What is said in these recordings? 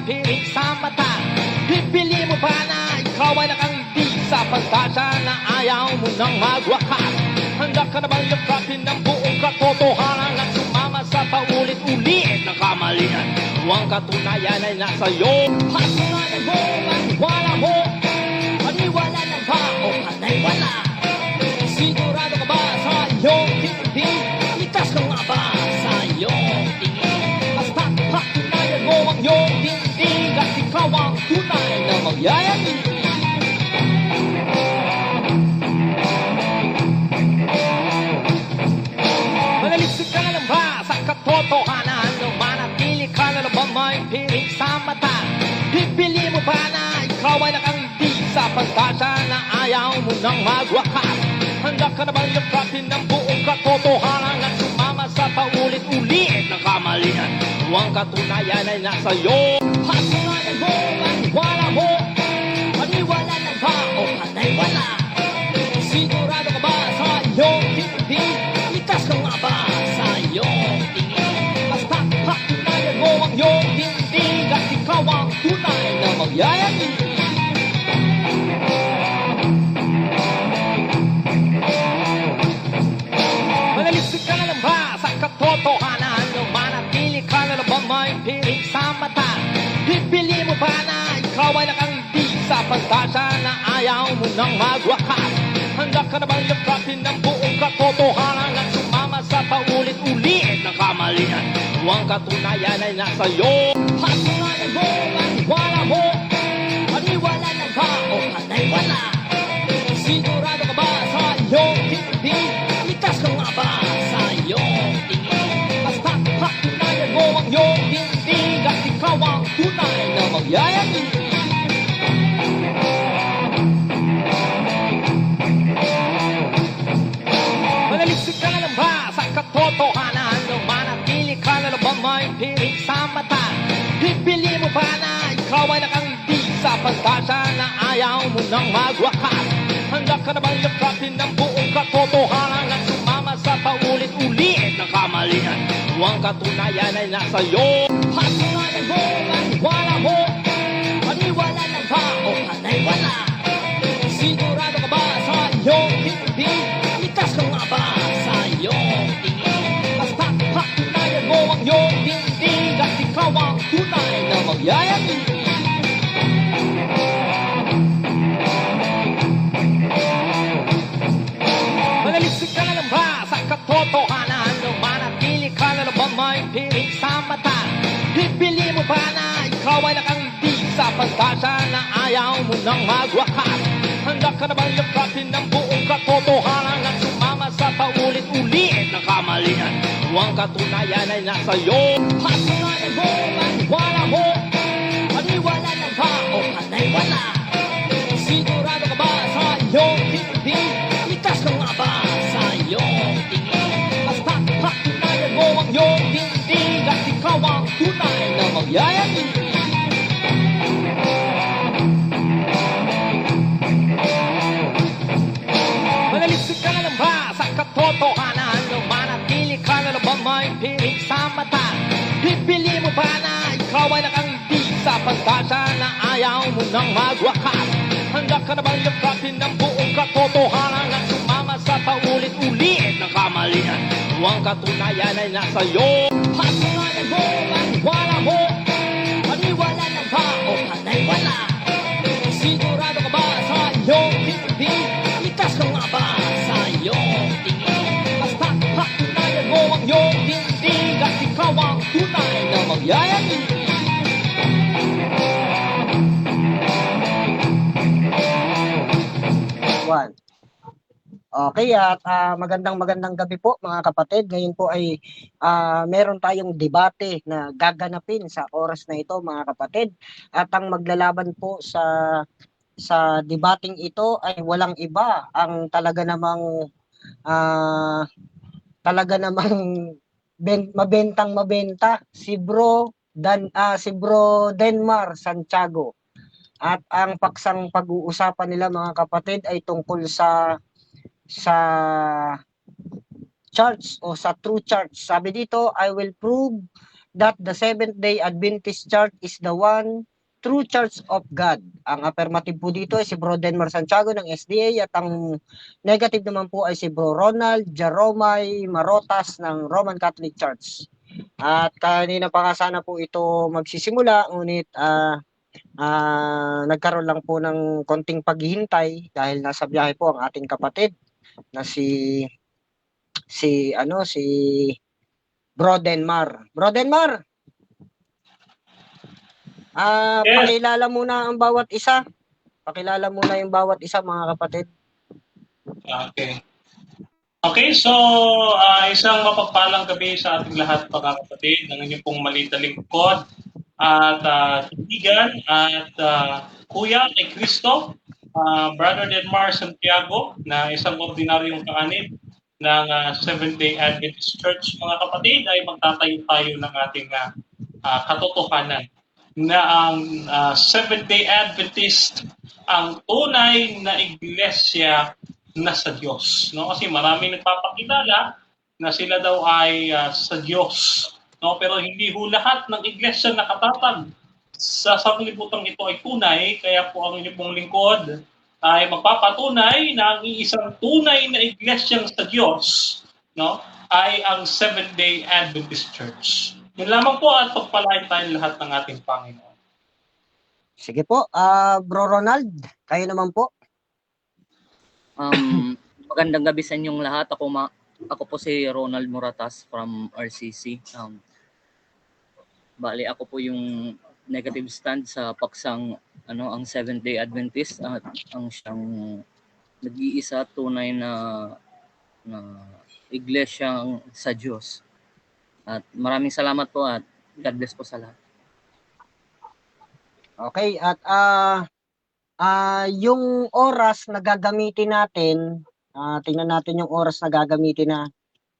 piling sa mata. Pipili mo ba na ikaw ay nakangiti sa pagtasa na ayaw mo nang magwakas? Handa ka na bang yakapin ng buong katotohanan at sumama sa paulit-ulit na kamalian? Huwag katunayan ay nasa iyo. Pasungalan mo, maniwala mo. Maniwala na ba o panay wala? Sigurado ka ba sa iyong tingin? Likas ka nga ba sa iyong tingin? Basta patunayan mo ang iyong tingin at ikaw ang tunay na magyayabing. Manalisig ka na lang ba sa katotohanan? Nung manatili ka na lang ba may piling sa mata? Pipili mo ba na ikaw ay nakangiti sa pagtasa na ayaw mo nang magwakas? Handa ka na bang yakapin ng buong katotohanan at sumama sa paulit-ulit na kamalian? Huwag katunayan ay nasa iyo. Pasungalan mo, maniwala mo. Maniwala na ba o panay wala? Sigurado ka ba sa iyong tingin? Likas ka nga ba sa iyong tingin? Basta patunayan mo ang iyong tingin at ikaw ang tunay na magyayabing. Manalisig ka na lang ba sa katotohanan? Nung manatili ka na lang ba may piling sa mata? Pipili mo ba na ikaw ay nakangiti sa pagtasa na ayaw mo nang magwakas? Handa ka na bang yakapin ng buong katotohanan at sumama sa paulit-ulit na kamalian? Huwag katunayan ay nasa iyo. Pasungalan mo, maniwala mo. Maniwala na ba o panay wala? Sigurado ka ba sa iyong tingin? Likas ka nga ba sa iyong tingin? Basta patunayan mo ang iyong tingin at ikaw ang tunay na magyayabing. Manalisig ka na lang ba sa katotohanan? Nung manatili ka na lang ba may piling sa mata? Pipili mo ba na ikaw ay nakangiti sa pagtasa na ayaw mo nang magwakas? Handa ka na bang yakapin ng buong katotohanan at sumama sa paulit-ulit na kamalian? Huwag katunayan ay nasa iyo. Pasungalan mo, maniwala mo. Maniwala na ba o panay wala? Sigurado ka ba sa iyong tingin? Likas ka nga ba sa iyong tingin? Basta patunayan mo ang iyong tingin at ikaw ang tunay na magyayabing. Manalisig ka na lang ba sa katotohanan? Nung manatili ka na lang ba may piling sa mata? Pipili mo ba na ikaw ay nakangiti sa pagtasa na ayaw mo nang magwakas? Handa ka na bang yakapin ng buong katotohanan at sumama sa paulit-ulit na kamalian? Huwag katunayan ay nasa iyo. Pasungalan mo, maniwala mo. Maniwala na ba o panay wala? Sigurado ka ba sa iyong tingin? Likas ka nga ba sa iyong tingin? Basta patunayan mo ang iyong tingin at ikaw ang tunay na magyayabing. Manalisig ka na lang ba sa katotohanan? Nung manatili ka na lang ba may piling sa mata? Pipili mo ba na ikaw ay nakangiti sa pagtasa na ayaw mo nang magwakas? Handa ka na bang yakapin ng buong katotohanan at sumama sa paulit-ulit na kamalian? Huwag katunayan ay nasa iyo. Pasungalan mo, maniwala mo. Maniwala na ba o panay wala? Sigurado ka ba sa iyong tingin? Likas ka nga ba sa iyong tingin? Basta patunayan mo ang iyong tingin at ikaw ang tunay na magyayabing. One. Okay, at magandang gabi po mga kapatid. Ngayon po ay meron tayong debate na gaganapin sa oras na ito mga kapatid. At ang maglalaban po sa debating ito ay walang iba, ang talaga namang mabentang mabenta, si Bro Denmar Santiago. At ang paksang pag-uusapan nila mga kapatid ay tungkol sa charts o sa true charts. Sabi dito, I will prove that the Seventh-day Adventist Church is the one true Church of God. Ang affirmative po dito ay si Bro Denmar Santiago ng SDA at ang negative naman po ay si Bro Ronald Jaromay Marotas ng Roman Catholic Church. At kanina pa nga sana po ito magsisimula, ngunit nagkaroon lang po ng konting paghihintay dahil nasa biyahe po ang ating kapatid na si Bro Denmar. Bro Denmar, Yes. pakilala muna ang bawat isa. Pakilala muna yung bawat isa, mga kapatid. Okay. Okay, so isang mapagpalang gabi sa ating lahat, mga kapatid, ng inyong pong maliit na lingkod at kaibigan at kuya kay Cristo, Brother Denmar Santiago, na isang ordinaryong kaanib ng Seventh-day Adventist Church. Mga kapatid, ay magtatayo tayo ng ating katotohanan na ang Seventh-day Adventist ang tunay na iglesia na sa Diyos, no? Kasi maraming nagpapakilala na sila daw ay sa Diyos, no? Pero hindi ho lahat ng iglesia nakatatag sa sanglibutang ito ay tunay. Kaya po ang inyong pong lingkod ay magpapatunay na ang iisang tunay na iglesyang sa Diyos, no, ay ang Seventh-day Adventist Church. Yun lamang po at pagpalain tayo lahat ng ating Panginoon. Sige po, Bro Ronald, kayo naman po. Magandang gabi sa inyong lahat. Ako po si Ronald Moratas from RCC. Bali, ako po yung negative stand sa paksang ang Seventh-day Adventist at ang siyang nag-iisa tunay na iglesyang sa Diyos. At maraming salamat po at God bless po sa lahat. Okay, at yung oras na gagamitin natin, tingnan natin yung oras na gagamitin na.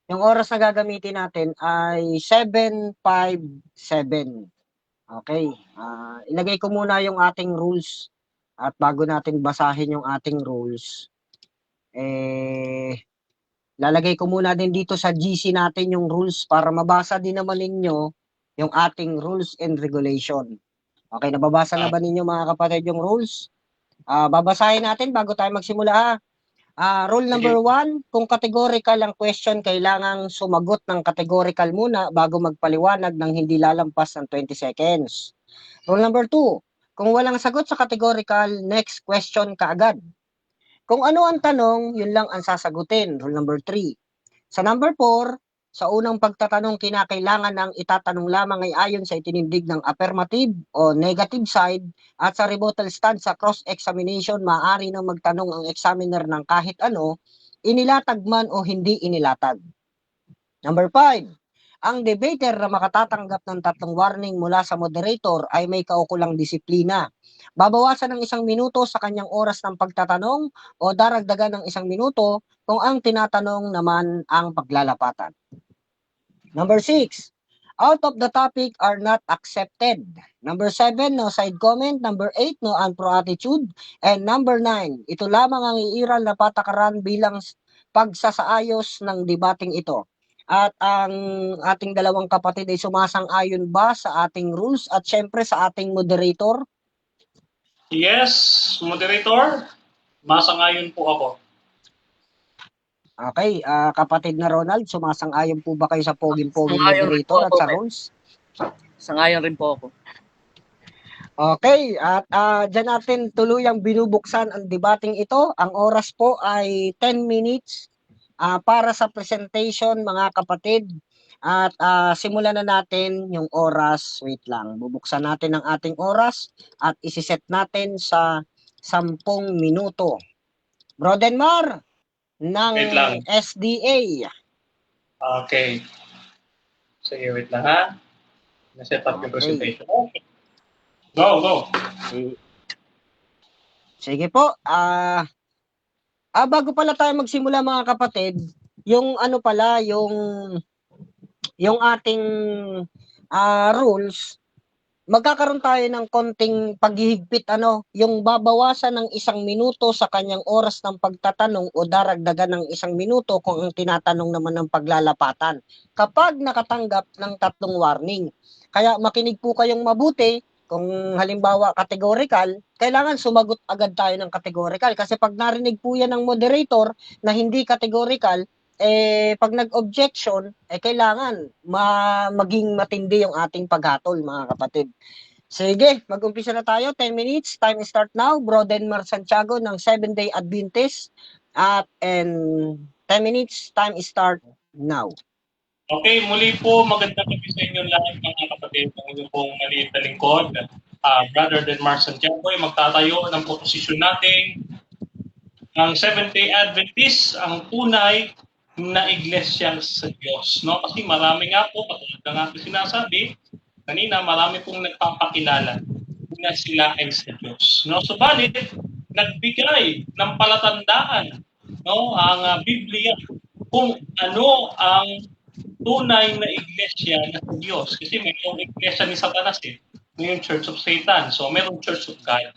Yung oras na gagamitin natin ay 7:57. Okay, ilagay ko muna yung ating rules at bago natin basahin yung ating rules, lalagay ko muna din dito sa GC natin yung rules para mabasa din naman ninyo yung ating rules and regulation. Okay, nababasa na ba ninyo, mga kapatid, yung rules? Babasahin natin bago tayo magsimula. Rule number 1, kung categorical ang question, kailangang sumagot ng categorical muna bago magpaliwanag ng hindi lalampas ng 20 seconds. Rule number 2, kung walang sagot sa categorical, next question kaagad. Kung ano ang tanong, yun lang ang sasagutin. Rule number 3. Sa number 4, sa unang pagtatanong, kinakailangan ng itatanong lamang ay ayon sa itinindig ng affirmative o negative side, at sa rebuttal stand sa cross-examination, maaari nang magtanong ang examiner ng kahit ano, inilatag man o hindi inilatag. Number 5, ang debater na makatatanggap ng 3 warning mula sa moderator ay may kaukulang disiplina. Babawasan ng 1 minuto sa kanyang oras ng pagtatanong o daragdagan ng 1 minuto kung ang tinatanong naman ang paglalapatan. Number 6, out of the topic are not accepted. Number 7, no side comment. Number 8, no unpro attitude. And number 9, ito lamang ang iiral na patakaran bilang pagsasaayos ng debating ito. At ang ating dalawang kapatid ay sumasang-ayon ba sa ating rules at syempre sa ating moderator? Yes, moderator. Masang-ayon po ako. Okay, kapatid na Ronald, sumasang-ayon po ba kayo sa poging-poging Sang-ayon rin moderator po at ako, sa rules? Sangayon rin po ako. Okay, at dyan natin tuluyang binubuksan ang debating ito. Ang oras po ay 10 minutes para sa presentation, mga kapatid. At simulan na natin yung oras. Wait lang, bubuksan natin ang ating oras at isiset natin sa 10 minuto. Bro Denmar ng Wait lang. SDA. Okay. Sige, wait lang ha. Na-set up yung Okay. presentation. Okay. Go. Sige po. Bago pala tayo magsimula, mga kapatid, yung ano pala, yung ating rules, magkakaroon tayo ng konting paghihigpit yung babawasan ng 1 minuto sa kanyang oras ng pagtatanong o daragdagan ng 1 minuto kung ang tinatanong naman ng paglalapatan kapag nakatanggap ng 3 warning. Kaya makinig po kayong mabuti. Kung halimbawa categorical, kailangan sumagot agad tayo ng categorical kasi pag narinig po yan ng moderator na hindi categorical, pag nag-objection, kailangan maging matindi yung ating paghatol, mga kapatid. Sige, mag-umpisa na tayo. 10 minutes. Time start now. Bro Denmar Santiago ng 7-Day Adventist. And 10 minutes. Time start now. Okay, muli po magandang gabi sa inyo lahat mga kapatid. Ang inyong pong maliit na lingkod, Brother Denmar Santiago, ay magtatayo ng posisyon natin. Ang Seventh-day Adventist, ang tunay na iglesia sa Diyos. No? Kasi marami nga po, katulad ng aking sinasabi, kanina marami pong nagpapakilala na sila ay sa Diyos. No? Subalit, nagbigay ng palatandaan ang Biblia kung ano ang tunay na iglesia na sa Diyos. Kasi mayroong iglesia ni Satanas mayroong Church of Satan. So, mayroong Church of God.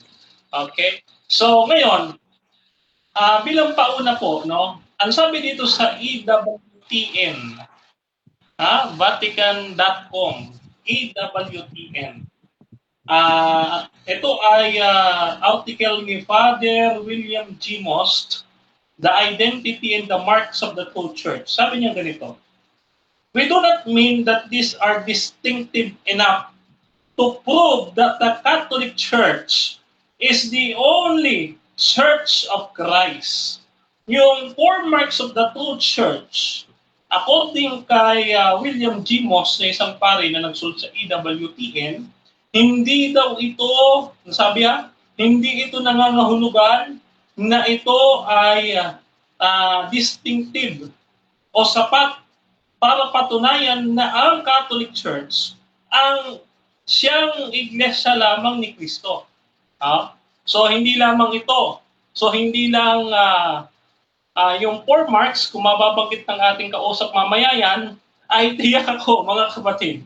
Okay? So, ngayon, bilang pauna po, ang sabi dito sa EWTN, Vatican.com, EWTN. Ito ay article ni Father William G. Most, The Identity and the Marks of the True Church. Sabi niya ganito, we do not mean that these are distinctive enough to prove that the Catholic Church is the only Church of Christ. Yung 4 marks of the true church, according kay William G. Moss, na isang pari na nagsulat sa EWTN, hindi daw ito, sabi hindi ito nangangahulugan na ito ay distinctive o sapat para patunayan na ang Catholic Church ang siyang iglesia lamang ni Kristo. So, hindi lamang ito. So, hindi lang yung 4 marks, kung mababanggit ng ating kausap mamaya yan, ay tiyak ako, mga kapatid.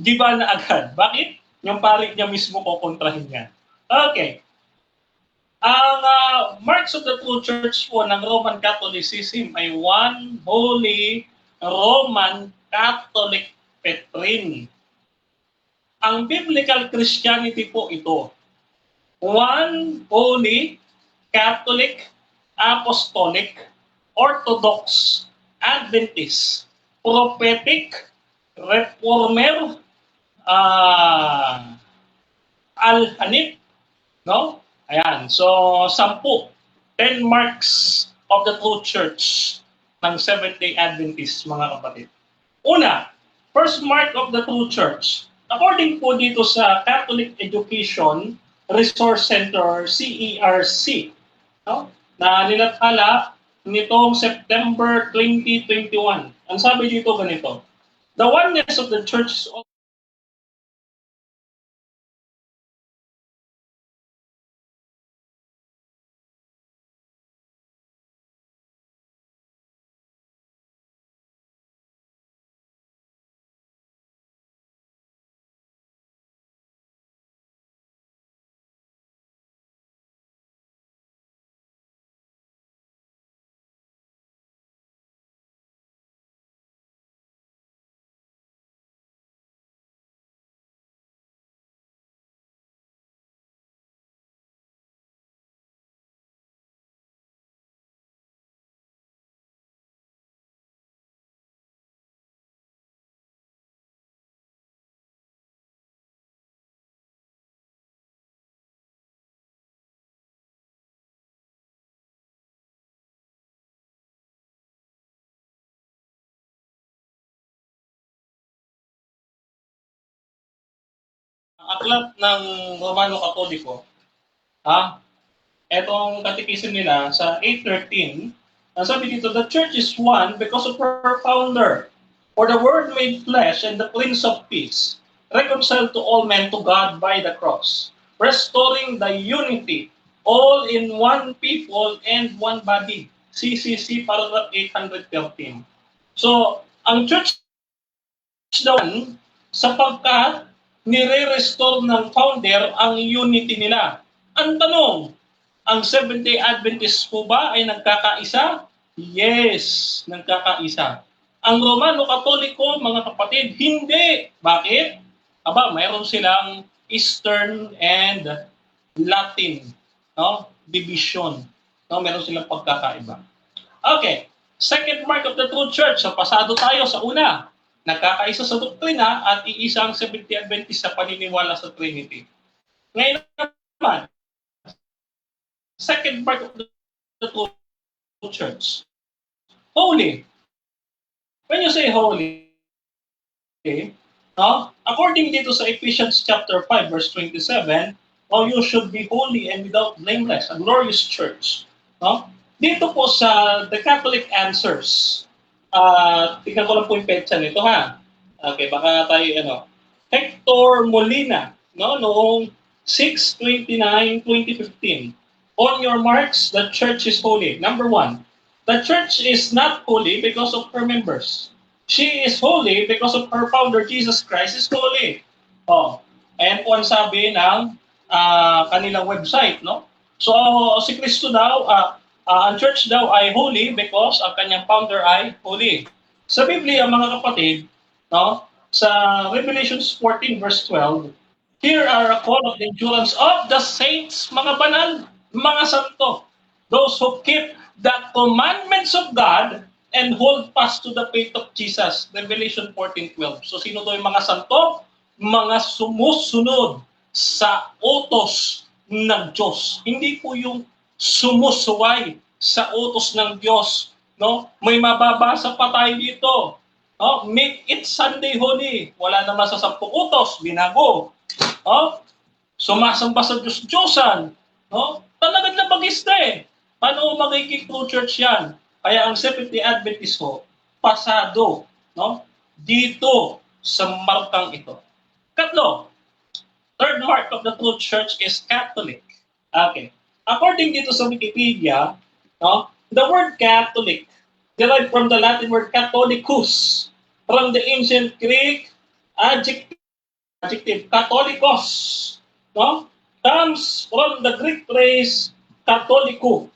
Di ba na agad? Bakit? Yung parig niya mismo kukontrahin niya. Okay. Ang marks of the true church po ng Roman Catholicism ay one holy Roman Catholic Doctrine. Ang biblical Christianity po ito. One holy Catholic, Apostolic, Orthodox, Adventist, Prophetic, Reformer, Al-Hanif, no? Ayan. So, 10 marks of the true church ng Seventh-day Adventist, mga kapatid. Una, first mark of the true church. According po dito sa Catholic Education Resource Center, CERC, na nilathala nitong September 2021. Ang sabi dito ganito, the oneness of the church is aklat ng Romano Katoliko, etong katekism nila sa 813, ang sabi dito, the church is one because of her founder, for the word made flesh and the Prince of Peace, reconciled to all men to God by the cross, restoring the unity, all in one people and one body. CCC, paragraph 813. So, ang church daw sapagkat nire-restore ng founder ang unity nila. Ang tanong, ang Seventh-day Adventist po ba ay nagkakaisa? Yes, nagkakaisa. Ang Romano Katoliko, mga kapatid, hindi. Bakit? Aba, mayroon silang Eastern and Latin, no? Division. No, meron silang pagkakaiba. Okay, second mark of the true church. So, pasado tayo sa una. Nagkakaisa sa doktrina at iisa ang Seventh-day Adventist sa paniniwala sa Trinity. Ngayon naman, second mark of the true church. Holy. When you say holy, okay, no? According dito sa Ephesians chapter 5 verse 27, you should be holy and without blameless, a glorious church. No? Dito po sa The Catholic Answers, tingnan ko lang po yung petsa nito, ha. Okay, baka tayo, Hector Molina, no, noong 6/29/2015. On your marks, the church is holy. Number 1, the church is not holy because of her members. She is holy because of her founder, Jesus Christ is holy. Ayan po ang sabi ng kanilang website, no? So, si Kristo daw, ang church daw ay holy because ang kanyang founder ay holy. Sa Biblia, mga kapatid, no, sa Revelations 14 verse 12, here are a call of the endurance of the saints, mga banal, mga santo, those who keep the commandments of God and hold fast to the faith of Jesus. Revelation 14:12. So, sino to yung mga santo? Mga sumusunod sa utos ng Diyos. Hindi po yung sumusuway sa utos ng Diyos. No? May mababasa pa tayo dito. No? Make it Sunday holy. Wala naman sa 10 utos, binago. No? Sumasamba sa Diyos-Diyosan. No? Talagang labagista eh. Paano magiging true church yan? Kaya ang Seventh-day Adventist ho, pasado, no? Dito sa markang ito. Katlo, third mark of the true church is Catholic. Okay. According dito sa Wikipedia, no, the word Catholic derived from the Latin word Catholicus, from the ancient Greek adjective Catholicos, no, comes from the Greek phrase Catholico,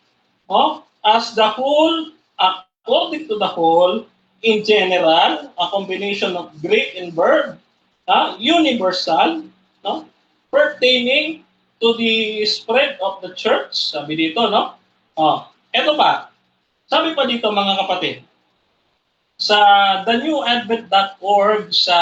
no, as the whole, according to the whole, in general, a combination of Greek and verb, universal, no, pertaining to the spread of the church. Sabi dito, no? Eto pa. Sabi pa dito, mga kapatid, sa thenewadvent.org, sa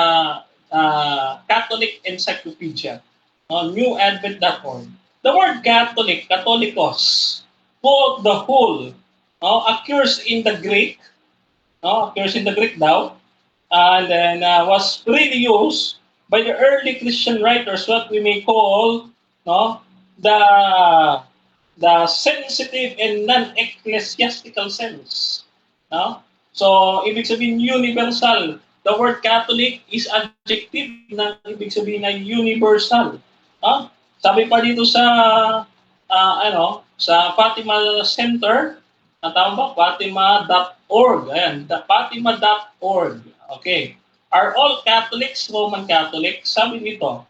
Catholic Encyclopedia, newadvent.org, the word Catholic, Catholicos, both the whole, occurs in the Greek, occurs in the Greek daw, and then was freely used by the early Christian writers, what we may call, no, the sensitive and non-ecclesiastical sense. No? So, ibig sabihin universal. The word Catholic is adjective na ibig sabihin na universal. Sabi pa dito sa sa Fatima Center, tama ba? Fatima.org. Ayan, Fatima.org. Okay. Are all Catholics Roman Catholic? Sabi nito,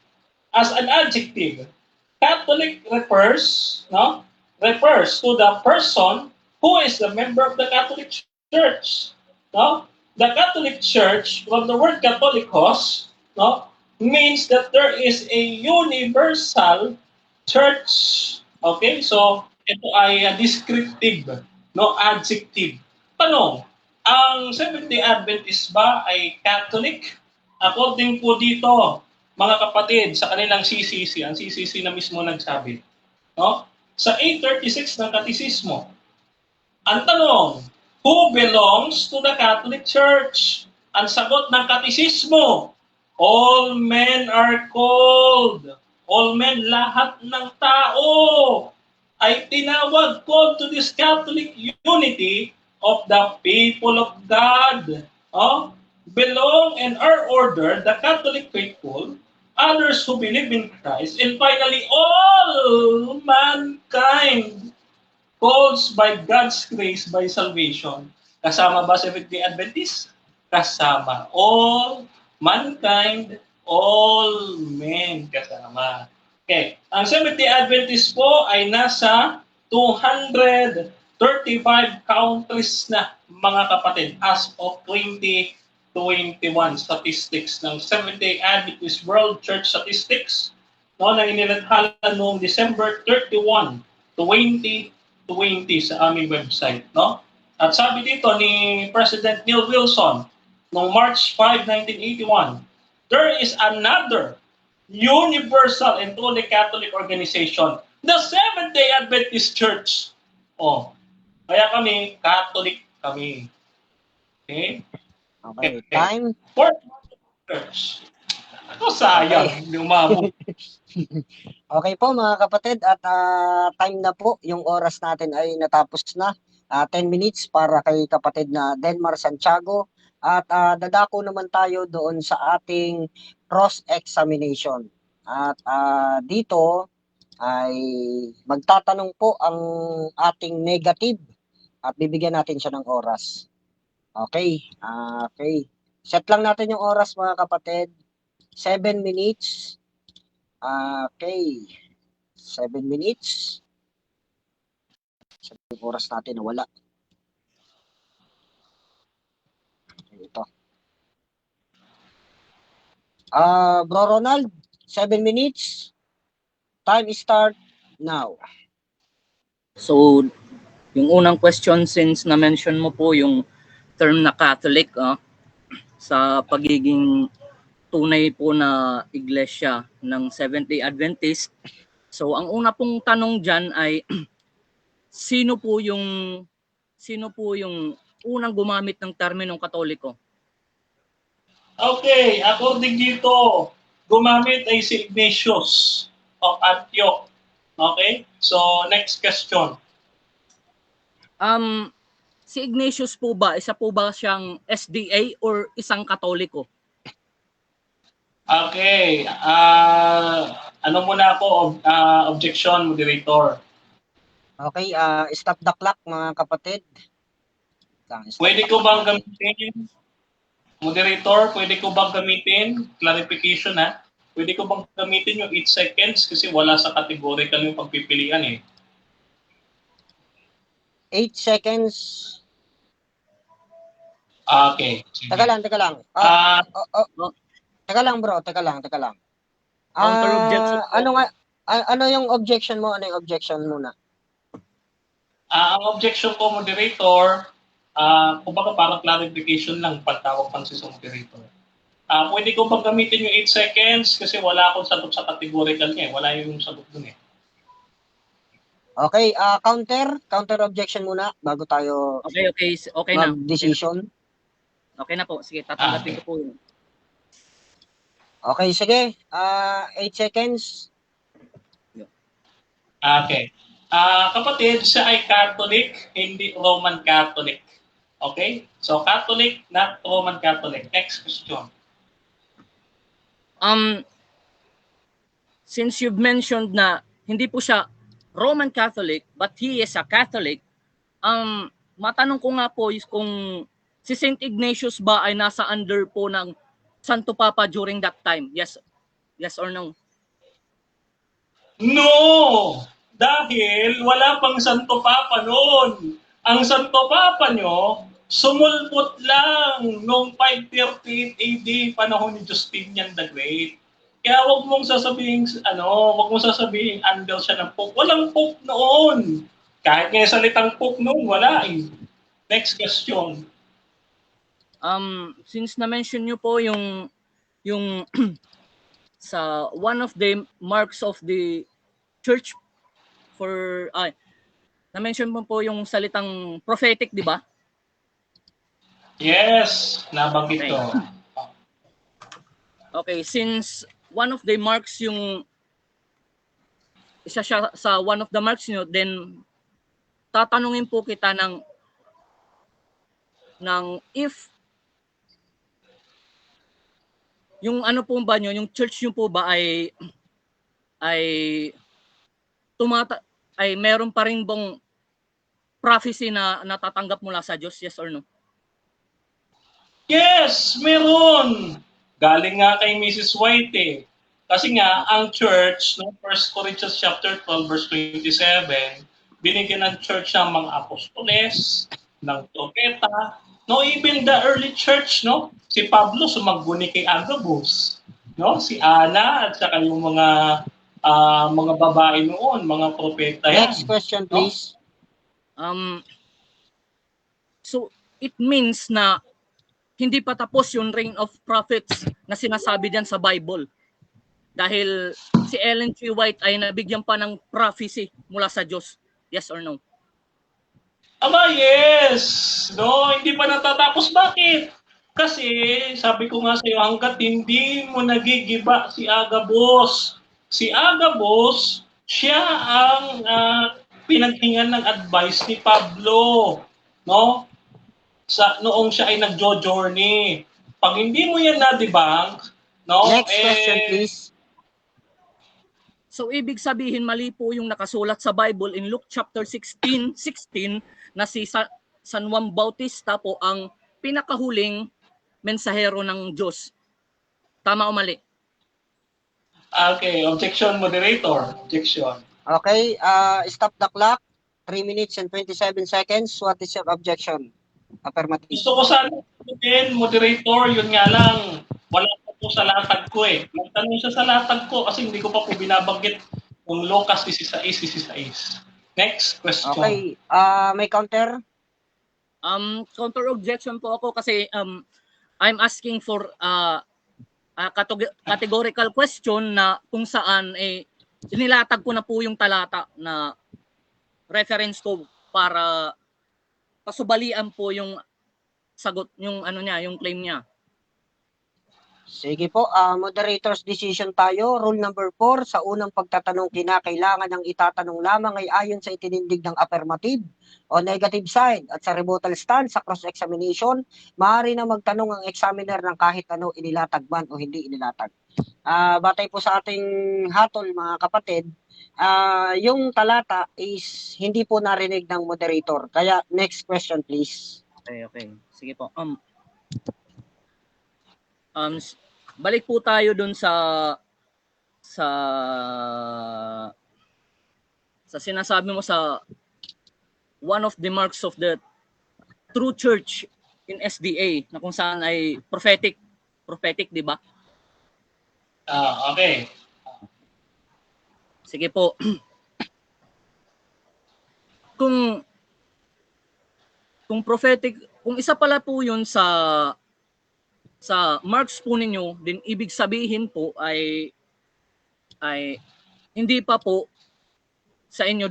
as an adjective, Catholic refers to the person who is a member of the Catholic Church. No? The Catholic Church, from the word Catholicos, means that there is a universal church. Okay? So, ito ay descriptive, adjective. Tanong, ang Seventh-day Adventist ba ay Catholic? According po dito, mga kapatid, sa kanilang CCC, ang CCC na mismo nagsabi, sa 836 ng Katisismo, ang tanong, who belongs to the Catholic Church? Ang sagot ng Katisismo, all men are called. All men, lahat ng tao ay tinawag, called to this Catholic unity of the people of God. Belong and are ordered the Catholic faithful, others who believe in Christ, and finally, all mankind calls by God's grace by salvation. Kasama ba Seventh-day Adventist? Kasama. All mankind, all men kasama. Okay. Ang Seventh-day Adventist po ay nasa 235 countries na, mga kapatid, as of 2021 statistics ng Seventh-day Adventist World Church Statistics, no, na inilathala noong December 31, 2020 sa aming website, no? At sabi dito ni President Neil Wilson noong March 5, 1981, there is another universal and truly Catholic organization, the Seventh-day Adventist Church. Oh, kaya kami, Catholic kami. Okay? Okay, time. Fourth Church. Ako sayang, hindi umabot. Okay po mga kapatid, at time na po, yung oras natin ay natapos na. 10 minutes para kay kapatid na Denmar Santiago, at dadako naman tayo doon sa ating cross-examination. At dito ay magtatanong po ang ating negative at bibigyan natin siya ng oras. Okay, okay. Set lang natin yung oras mga kapatid. 7 minutes. Okay. 7 minutes. Yung oras natin nawala. Ito. Bro Ronald, 7 minutes. Time start now. So, yung unang question, since na-mention mo po yung term na Catholic, sa pagiging tunay po na iglesia ng Seventh-day Adventist. So, ang una pong tanong dyan ay, sino po yung unang gumamit ng terminong Katoliko? Okay, according dito, gumamit ay si Ignatius of Antioch. Okay? So, next question. Si Ignatius po ba, isa po ba siyang SDA or isang Katoliko? Okay. Ano muna ako? Objection, moderator. Okay, stop the clock mga kapatid. Pwede ko bang gamitin? Moderator, pwede ko bang gamitin? Clarification ha. Pwede ko bang gamitin yung 8 seconds kasi wala sa categorical yung pagpipilian eh. 8 seconds. Okay. Sige. Teka lang. Teka lang bro, teka lang. Counter objection po. Ano yung objection mo? Ano yung objection muna? Ang objection ko, moderator, kumbaga parang clarification lang pagtawag pansin sa moderator. Pwede ko bang gamitin yung 8 seconds kasi wala akong sagot sa categorical niya. Wala yung sagot dun eh. Okay, counter objection muna bago tayo Okay na. mag-decision. Okay na po. Sige, tatanggapin ko po yun. Okay, sige. 8 seconds. Okay. Kapatid, siya ay Catholic, hindi Roman Catholic. Okay? So, Catholic, not Roman Catholic. Next question. Since you've mentioned na hindi po siya Roman Catholic, but he is a Catholic, matanong ko nga po is kung si Saint Ignatius ba ay nasa under po ng Santo Papa during that time? Yes or no? No! Dahil wala pang Santo Papa noon. Ang Santo Papa nyo, sumulpot lang noong 538 AD, panahon ni Justinian the Great. Kaya wag mong sasabihin andal siya ng Pope. Walang Pope noon. Kahit nga salitang Pope noon, wala eh. Next question. Since na-mention nyo po yung sa one of the marks of the church na-mention mo po yung salitang prophetic, di ba? Yes, nabanggit ko. Okay, since one of the marks yung isa siya sa one of the marks nyo, then tatanungin po kita ng if yung ano po ba nyo, yung church nyo po ba ay meron pa rin bang prophecy na natatanggap mula sa Diyos, yes or no? Yes, meron. Galing nga kay Mrs. White eh. Kasi nga, ang church, no, 1 Corinthians chapter 12, verse 27, binigyan ng church ng mga apostoles, ng propeta, no, even the early church, no, si Pablo sumagbuni kay Agabus, no, si Ana, at saka yung mga babae noon, mga propeta yan. Next question, no? please. So, it means na hindi pa tapos yung reign of prophets na sinasabi diyan sa Bible. Dahil si Ellen G. White ay nabigyan pa ng prophecy mula sa Diyos. Yes or no? Aba, yes! No, hindi pa natatapos. Bakit? Kasi, sabi ko nga sa iyo, hanggat hindi mo nagigiba si Agabus. Si Agabus, siya ang pinaghingan ng advice ni Pablo. No? Noong siya ay nagjo-journey. Pag hindi mo yan na-debunk, no? Next question, please. So, ibig sabihin, mali po yung nakasulat sa Bible in Luke chapter 16 na si San Juan Bautista po ang pinakahuling mensahero ng Diyos. Tama o mali? Okay, objection, moderator. Objection. Okay, stop the clock. 3 minutes and 27 seconds. What is your objection? Affirmative. Gusto ko sana din, moderator, yun nga lang, wala pa po sa latag ko eh. Magtanong siya sa latag ko kasi hindi ko pa po binabanggit yung Lucas 16. Next question. Okay, may counter? Counter objection po ako kasi I'm asking for a categorical question na kung saan inilatag ko na po yung talata na reference ko para pasubalian po yung sagot, yung yung claim niya. Sige po, moderator's decision tayo. Rule number 4, sa unang pagtatanong kinakailangan ng itatanong lamang ay ayon sa itinindig ng affirmative o negative side, at sa rebuttal stand sa cross-examination, maaari na magtanong ang examiner ng kahit ano, inilatag man o hindi inilatag. Batay po sa ating hatol, mga kapatid, yung talata is hindi po narinig ng moderator. Kaya next question please. Okay. Sige po. Balik po tayo dun sa sinasabi mo sa one of the marks of the true church in SDA na kung saan ay prophetic, di ba? Okay. Sige po. Kung prophetic, kung isa pala po 'yun sa marks po ninyo, din ibig sabihin po ay hindi pa po sa inyo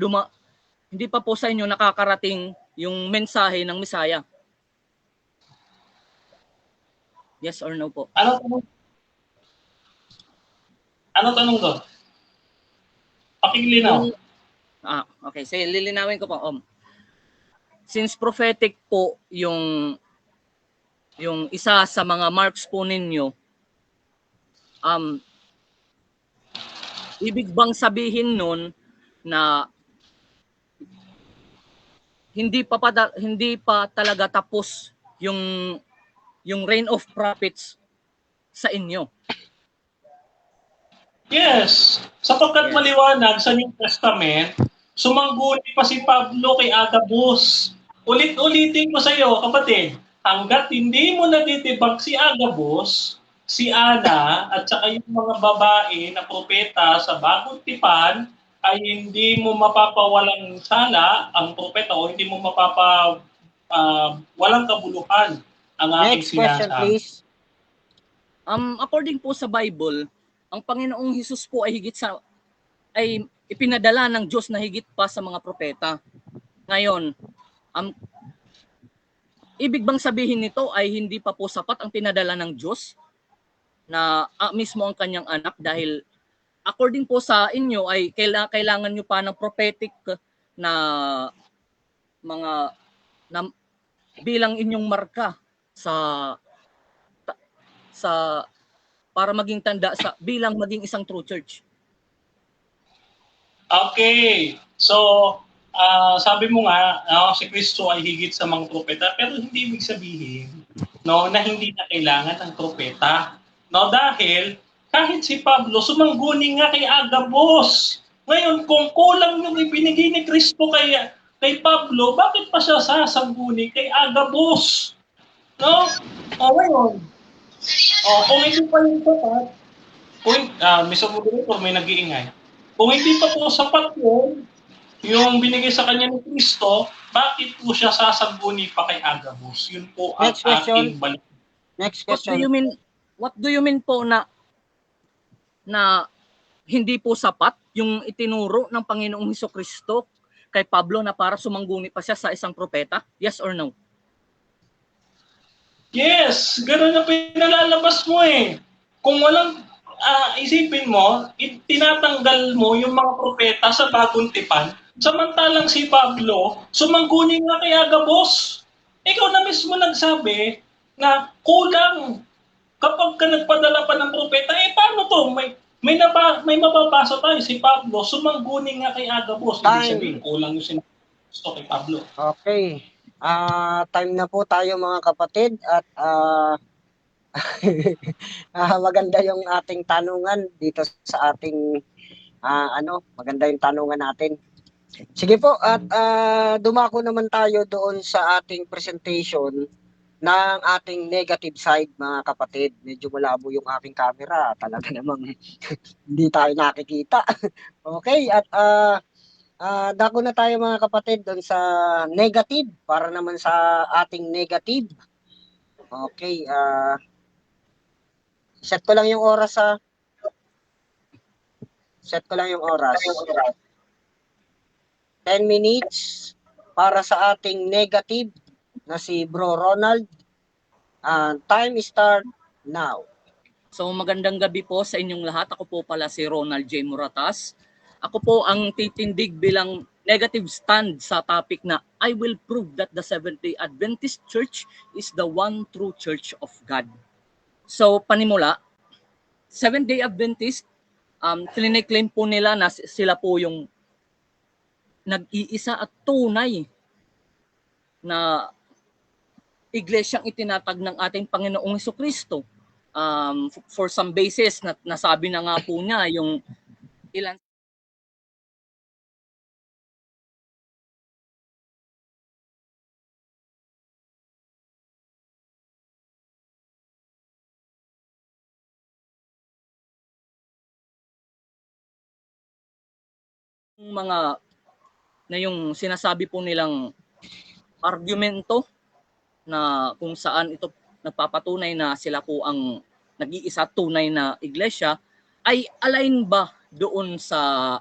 nakakarating yung mensahe ng Messiah. Yes or no po? Ano tanong doon? Pakilinaw. Okay. So, lilinawin ko po. Since prophetic po yung isa sa mga marks po ninyo, ibig bang sabihin nun na hindi pa talaga tapos yung reign of prophets sa inyo? Yes. Sapagkat maliwanag sa New Testament, sumangguni pa si Pablo kay Agabus. Ulit-ulitin ko sa iyo, kapatid, hanggat hindi mo natitibag si Agabus, si Ana, at saka yung mga babae na propeta sa Bagong Tipan, ay hindi mo mapapawalang sala ang propeta o hindi mo walang kabuluhan ang ating Next question, sinasabi. please. According po sa Bible, ang Panginoong Hesus po ay ipinadala ng Diyos na higit pa sa mga propeta. Ngayon, ibig bang sabihin nito ay hindi pa po sapat ang pinadala ng Diyos na mismo ang kanyang anak, dahil according po sa inyo ay kailangan nyo pa ng prophetic na mga bilang inyong marka sa para maging tanda bilang maging isang true church. Okay. So, sabi mo nga, si Kristo ay higit sa mga propeta, pero hindi ibig sabihin na hindi na kailangan ng propeta. No, dahil kahit si Pablo, sumangguni nga kay Agabus. Ngayon, kung kulang yung ibinigay ni Kristo kay Pablo, bakit pa siya sasangguni kay Agabus? No? O ngayon, kung hindi pa yung sapat, may sumugod may nag-iingay. Kung hindi pa po sapat yun, yung binigay sa kanya ni Kristo, bakit po siya sasangguni pa kay Agabus? Yun po ang Next question. aking balik. Next What do question. you mean? What do you mean po na hindi po sapat yung itinuro ng Panginoong Hesukristo kay Pablo na para sumangguni pa siya sa isang propeta? Yes or no? Yes, gano'n na pinalalabas mo eh. Kung walang isipin mo, tinatanggal mo yung mga propeta sa bagong tipan, samantalang si Pablo, sumangguni nga kay Agabus. Ikaw na mismo nagsabi na kulang kapag ka nagpadala pa ng propeta, paano to? May mababasa tayo, si Pablo, sumangguni nga kay Agabus. Ibig sabihin, kulang yung sinabi kay Pablo. Okay. Time na po tayo mga kapatid at maganda yung ating tanungan dito sa ating maganda yung tanungan natin. Sige po at dumako naman tayo doon sa ating presentation ng ating negative side mga kapatid. Medyo malabo yung aking camera. Talaga namang hindi tayo nakikita. Okay at dako na tayo mga kapatid doon sa negative para naman sa ating negative. Okay, set ko lang yung oras ha. Set ko lang yung oras. 10 minutes para sa ating negative na si Bro Ronald. Time start now. So magandang gabi po sa inyong lahat. Ako po pala si Ronald J. Moratas. Ako po ang titindig bilang negative stand sa topic na I will prove that the Seventh-day Adventist Church is the one true Church of God. So panimula, Seventh-day Adventist, claim po nila na sila po yung nag-iisa at tunay na iglesyang itinatag ng ating Panginoong Hesukristo. For some basis, nasabi na nga po niya yung ilan mga na yung sinasabi po nilang argumento na kung saan ito nagpapatunay na sila po ang nag-iisa tunay na iglesia ay align ba doon sa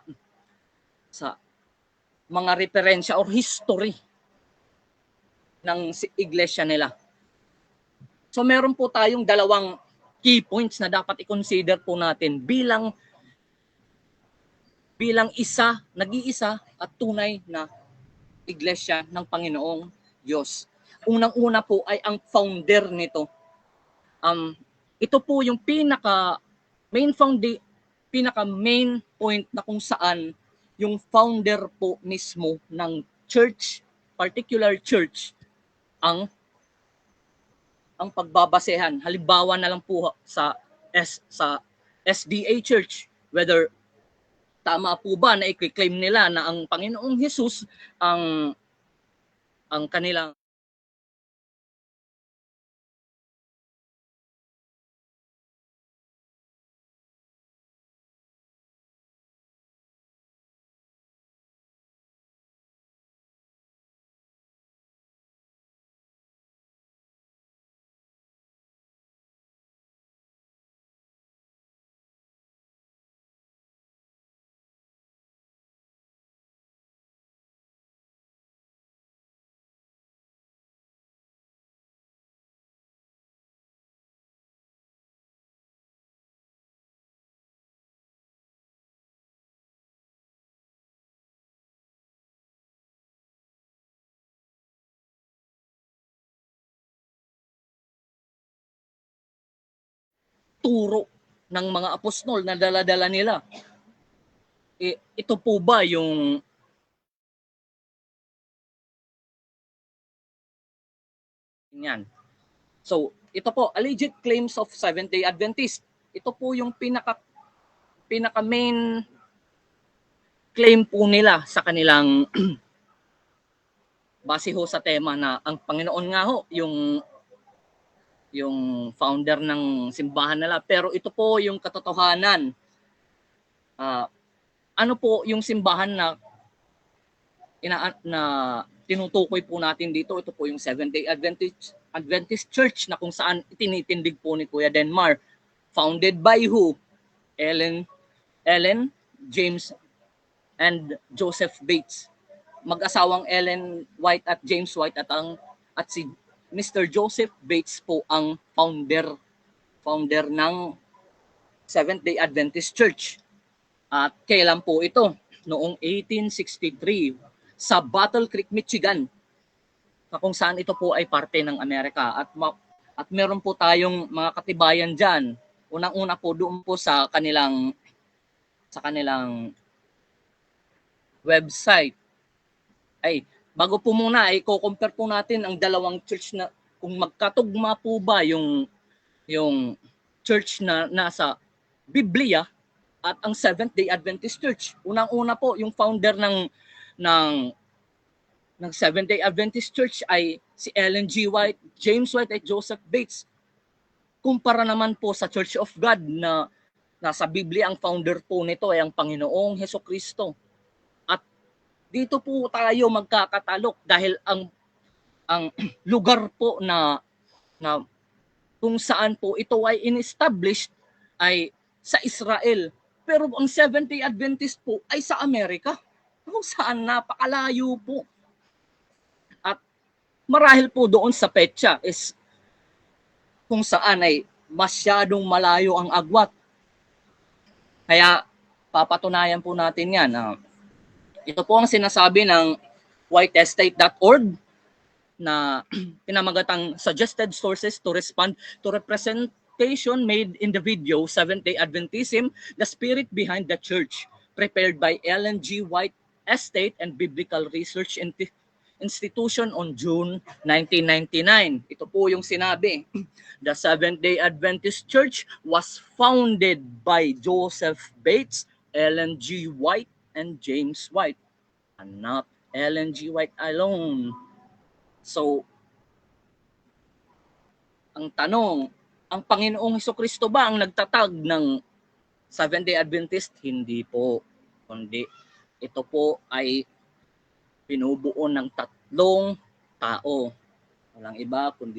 mga referensya or history ng iglesia nila. So meron po tayong dalawang key points na dapat i-consider po natin bilang isa, nag-iisa at tunay na iglesia ng Panginoong Diyos. Unang-una po ay ang founder nito. Ito po yung pinaka main point na kung saan yung founder po mismo ng church, particular church, ang pagbabasehan. Halimbawa na lang po sa SDA Church, whether tama po ba na i-claim nila na ang Panginoong Hesus ang kanilang turo ng mga apostol na dala-dala nila. Ito po ba yung yan? So, ito po, alleged claims of Seventh-day Adventist. Ito po yung pinaka main claim po nila sa kanilang base ho sa tema na ang Panginoon nga ho yung founder ng simbahan nila, pero ito po yung katotohanan. Ano po yung simbahan na tinutukoy po natin dito? Ito po yung Seventh-day Adventist Church na kung saan itinitindig po ni Kuya Denmar. Founded by who? Ellen, James, and Joseph Bates. Mag-asawang Ellen White at James White at si Mr. Joseph Bates po ang founder ng Seventh-day Adventist Church. At kailan po ito? Noong 1863 sa Battle Creek, Michigan, na kung saan ito po ay parte ng Amerika. At meron po tayong mga katibayan dyan. Unang-una po doon po sa kanilang website. Bago po muna, i-compare po natin ang dalawang church na kung magkatugma po ba yung church na nasa Biblia at ang Seventh-day Adventist Church. Unang-una po, yung founder ng Seventh-day Adventist Church ay si Ellen G. White, James White at Joseph Bates. Kumpara naman po sa Church of God na nasa Biblia, ang founder po nito ay ang Panginoong Hesukristo. Dito po tayo magkakatalok dahil ang lugar po na kung saan po ito ay in-established ay sa Israel. Pero ang Seventh-day Adventist po ay sa Amerika, kung saan napakalayo po. At marahil po doon sa petsa is kung saan ay masyadong malayo ang agwat. Kaya papatunayan po natin yan. Ito po ang sinasabi ng whiteestate.org na pinamagatang suggested sources to respond to representation made in the video Seventh-day Adventism, the Spirit Behind the Church, prepared by Ellen G. White Estate and Biblical Research Institution on June 1999. Ito po yung sinabi. The Seventh-day Adventist Church was founded by Joseph Bates, Ellen G. White, and James White, and not Ellen G. White alone. So, ang tanong, ang Panginoong Hesukristo ba ang nagtatag ng Seventh-day Adventist? Hindi po. Kundi ito po ay binubuo ng tatlong tao. Walang iba kundi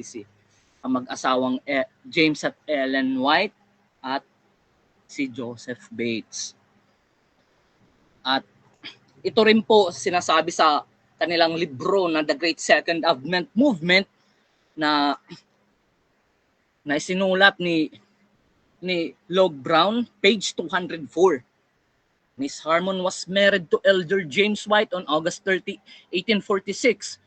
ang mag-asawang James at Ellen White at si Joseph Bates. At ito rin po sinasabi sa kanilang libro na The Great Second Advent Movement na isinulat ni Log Brown, page 204. Miss Harmon was married to Elder James White on August 30, 1846.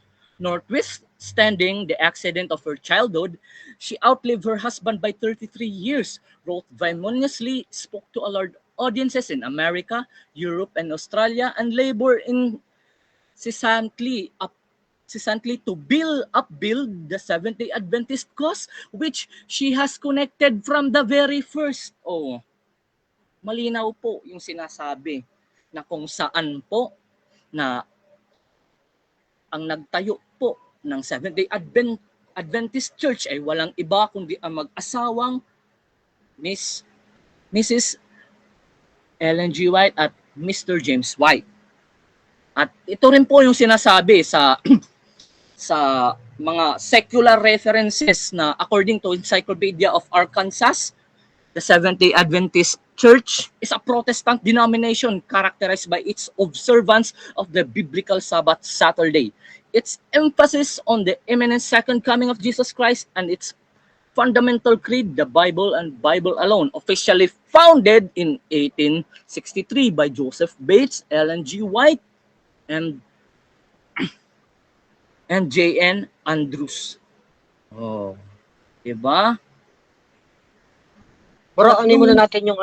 Notwithstanding the accident of her childhood, she outlived her husband by 33 years, wrote venomously, spoke to a large audiences in America, Europe, and Australia, and labor incessantly to upbuild the Seventh-day Adventist cause, which she has connected from the very first. Malinaw po yung sinasabi na kung saan po na ang nagtayo po ng Seventh-day Adventist Church ay walang iba kundi ang mag-asawang Mrs. Ellen G. White at Mr. James White. At ito rin po yung sinasabi sa mga secular references na according to Encyclopedia of Arkansas, the Seventh-day Adventist Church is a Protestant denomination characterized by its observance of the biblical Sabbath Saturday, its emphasis on the imminent second coming of Jesus Christ, and its fundamental creed, the Bible and Bible alone, officially founded in 1863 by Joseph Bates, Ellen G. White, and J.N. Andrews. Diba? Bro, ano muna natin yung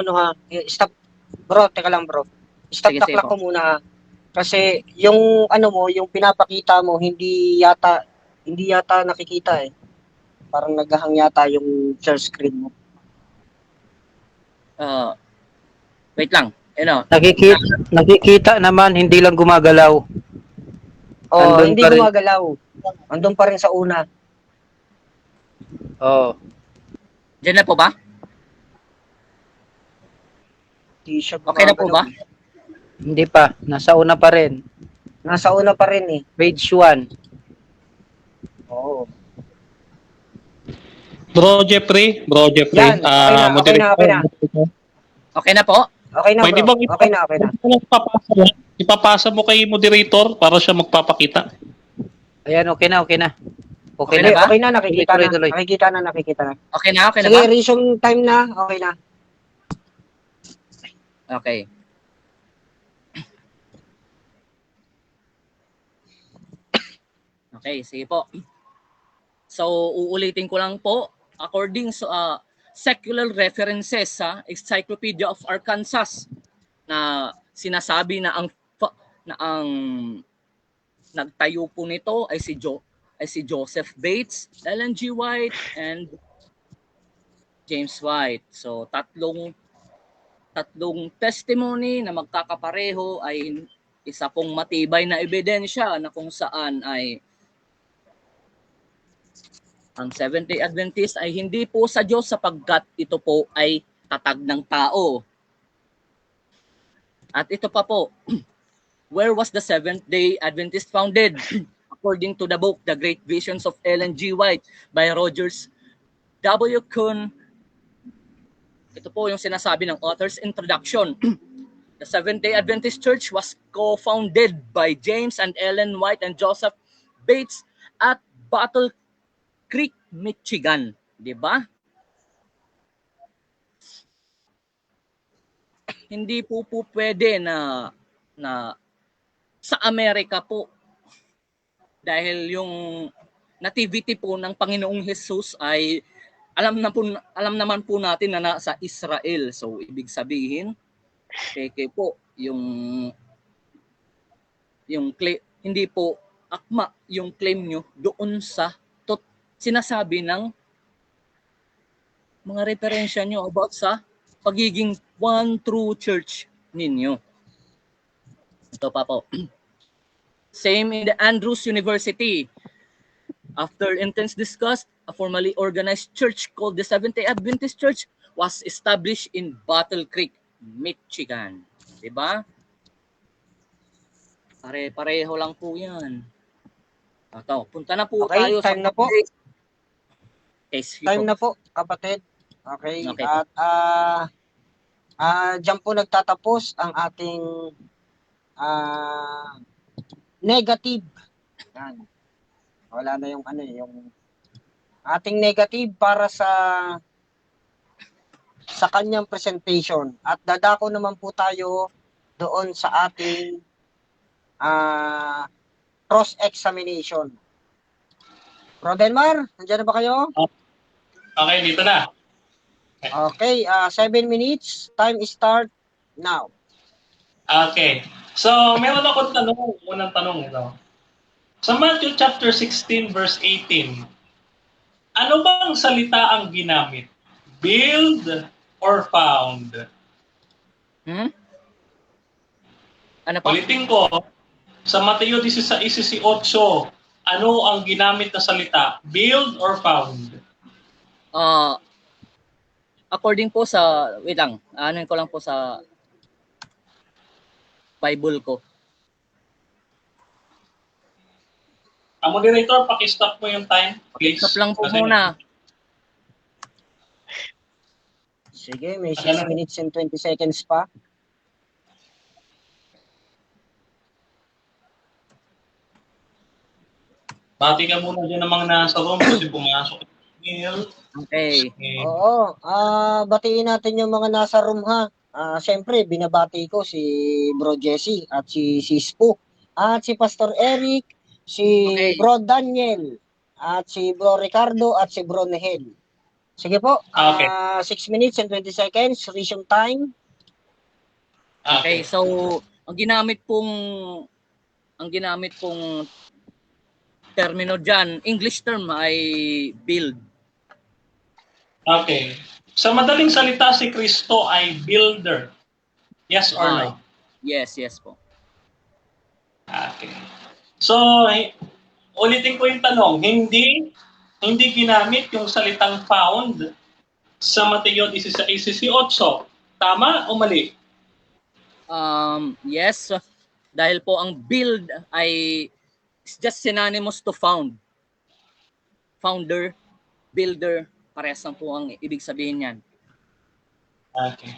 stop. Bro, teka lang bro. Stop Sige, taklak ko muna. Kasi yung yung pinapakita mo hindi yata nakikita eh. Parang naghahang yata yung share screen mo. Wait lang. Ano? Nakikita naman, hindi lang gumagalaw. Oh, Andun hindi pa rin. gumagalaw. Andun pa rin sa una. Oh. Diyan na po ba? Hindi siya Okay na po ba? gumagalaw. Hindi pa. Nasa una pa rin. Nasa una pa rin eh. Page 1. Oo. Bro Jeffrey, Yan, okay na. Okay na po? Okay na, Pwede bro. bang Okay na. ipapasa mo kay moderator para siya magpapakita? Ayan, okay na. Okay Okay na. na ba? Okay na, nakikita na. Tuloy. Nakikita na. Okay na Sige, ba? resume time na. Okay na. Okay. Okay, sige po. So, uulitin ko lang po. According sa secular references sa Encyclopedia of Arkansas na sinasabi na ang nagtayo po nito ay si Joseph Bates, Ellen G. White, and James White. So, tatlong testimony na magkakapareho ay isa pong matibay na ebidensya na kung saan ay ang Seventh-day Adventist ay hindi po sa Diyos sapagkat ito po ay tatag ng tao. At ito pa po, where was the Seventh-day Adventist founded? According to the book, The Great Visions of Ellen G. White by Rogers W. Kuhn. Ito po yung sinasabi ng author's introduction. The Seventh-day Adventist Church was co-founded by James and Ellen White and Joseph Bates at Battle Creek, Michigan, 'di ba? Hindi po pwede na sa Amerika po dahil yung nativity po ng Panginoong Jesus ay alam naman po natin na nasa Israel. So ibig sabihin, peke po yung hindi po akma yung claim nyo doon sa sinasabi ng mga referensya nyo about sa pagiging one true church ninyo. Ito pa po. Same in the Andrews University. After intense discussion, a formally organized church called the Seventh-day Adventist Church was established in Battle Creek, Michigan. Diba? Pare-pareho lang po yan. Ito, punta na po Okay, tayo time na po. Time na na po, kapatid. Okay, Okay. At diyan po nagtatapos ang ating negative. Yan. Wala na yung yung ating negative para sa kanyang presentation. At dadako naman po tayo doon sa ating cross-examination. Bro Denmar, nandiyan na ba kayo? Okay, dito na. Okay, 7 minutes. Time start now. Okay. So, meron akong tanong. Unang tanong ito. Sa Matthew chapter 16 verse 18, ano bang salita ang ginamit? Build or found? Ano pa? Ulitin ko, sa Mateo 16:18, ano ang ginamit na salita? Build or found? According po sa, wait lang, anuin ko lang po sa Bible ko. Moderator, paki-stop mo yung time, please. Stop lang po Kasi muna. Sige, may 6 minutes and 20 seconds pa. Bati ka muna dyan ng mga nasa room kasi pumasok. Okay. Oo, batiin natin yung mga nasa room ha. Siyempre, binabati ko si Bro Jesse at si Sispo at si Pastor Eric, si Okay. Bro Daniel at si Bro Ricardo at si Bro Nehel. Sige po, Okay. 6 minutes and 20 seconds, resume time. Okay, so ang ginamit pong termino diyan, English term ay build. Okay. Sa madaling salita, si Kristo ay builder. Yes or no? Yes, yes po. Okay. So, ulitin ko yung tanong, hindi ginamit yung salitang found sa Mateo 16:18. Tama o mali? Yes, dahil po ang build ay is just synonymous to found. Founder, builder, parehas lang po ang ibig sabihin niyan. Okay.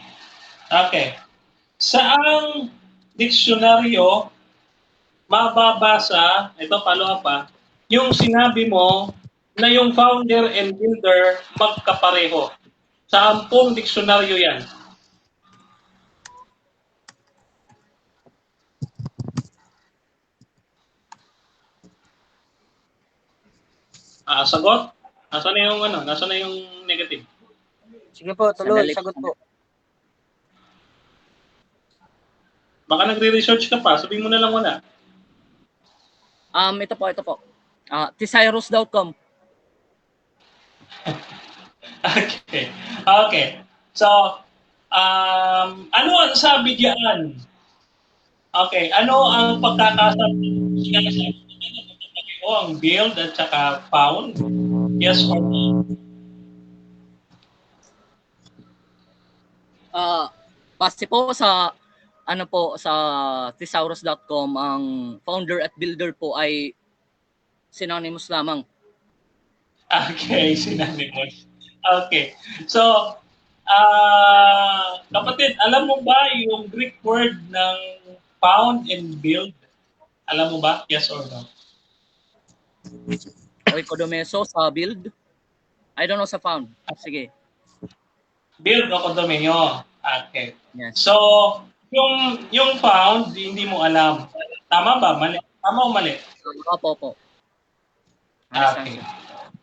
Okay. Saang diksyonaryo mababasa, ito follow up yung sinabi mo na yung founder and builder magkapareho? Saan pong diksyonaryo yan? Sagot? Nasaan na yung nasaan na yung negative? Sige po, tuloy, Sandali. sagot po. Baka nagre-research ka pa, sabihin mo na lang wala. Ito po. Tcyrus.com. Okay. Okay. So, ano ang sabi diyan? Okay, ano ang pagkakasabi? Sinasabi ko ang build at saka found? Yes or no? Base po sa sa thesaurus.com, ang founder at builder po ay synonymous lamang. Okay, synonymous. Okay. So, kapatid, alam mo ba yung Greek word ng found and build? Alam mo ba? Yes or no? Oikodomeso sa build. I don't know sa found. Sige. Build o kondominyo. Okay. Yes. So, yung found, hindi mo alam. Tama ba? Mali? Tama o mali? Opo. Okay.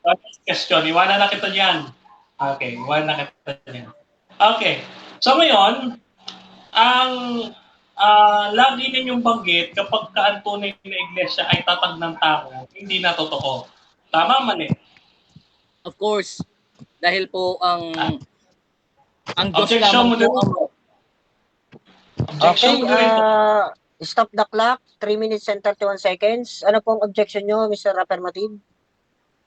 Next question. Iwanan na kita dyan. Okay. Iwanan na kita dyan. Okay. So, ngayon, ang lagi ninyong banggit kapag ang tunay na iglesia ay tatag ng tao, hindi na totoo. Tama, mali? Of course. Dahil po ang Diyos Objection mo lamang po din. ang Objection Okay, mo din. stop the clock. 3 minutes and 31 seconds. Ano pong objection nyo, Mr. Affirmative?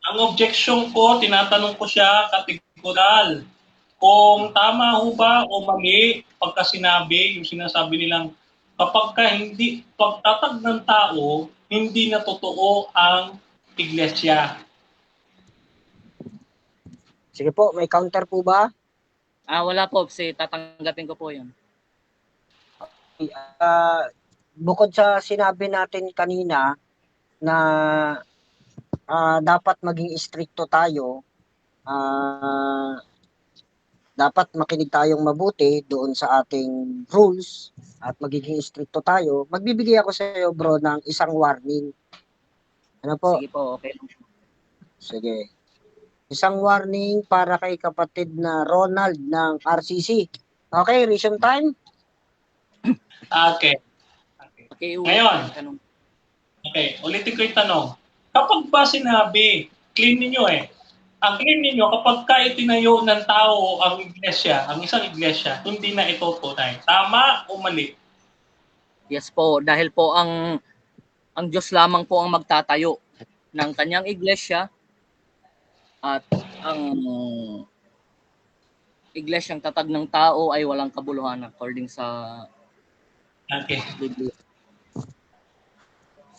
Ang objection ko, tinatanong ko siya kategoral. Kung tama ho ba o mali pagka sinabi, yung sinasabi nilang kapag pagtatag ng tao, hindi na totoo ang iglesia. Sige po, may counter po ba? wala po. Tatanggapin ko po yun. Bukod sa sinabi natin kanina na dapat maging stricto tayo, dapat makinig tayong mabuti doon sa ating rules at magiging stricto tayo. Magbibigay ako sa iyo, bro, ng isang warning. Ano po? Sige po, okay lang. Sige. Isang warning para kay kapatid na Ronald ng RCC. Okay, resume time? Okay. Okay, Ngayon. Okay, ulitin ko yung tanong. Kapag ba sinabi, clean ninyo ang claim ninyo, kapag itinayo ng tao ang iglesia, ang isang iglesia, hindi na ito tunay. Tama o mali? Yes po, dahil po ang Diyos lamang po ang magtatayo ng kanyang iglesia at ang iglesyang tatag ng tao ay walang kabuluhan according sa Okay. Biblia.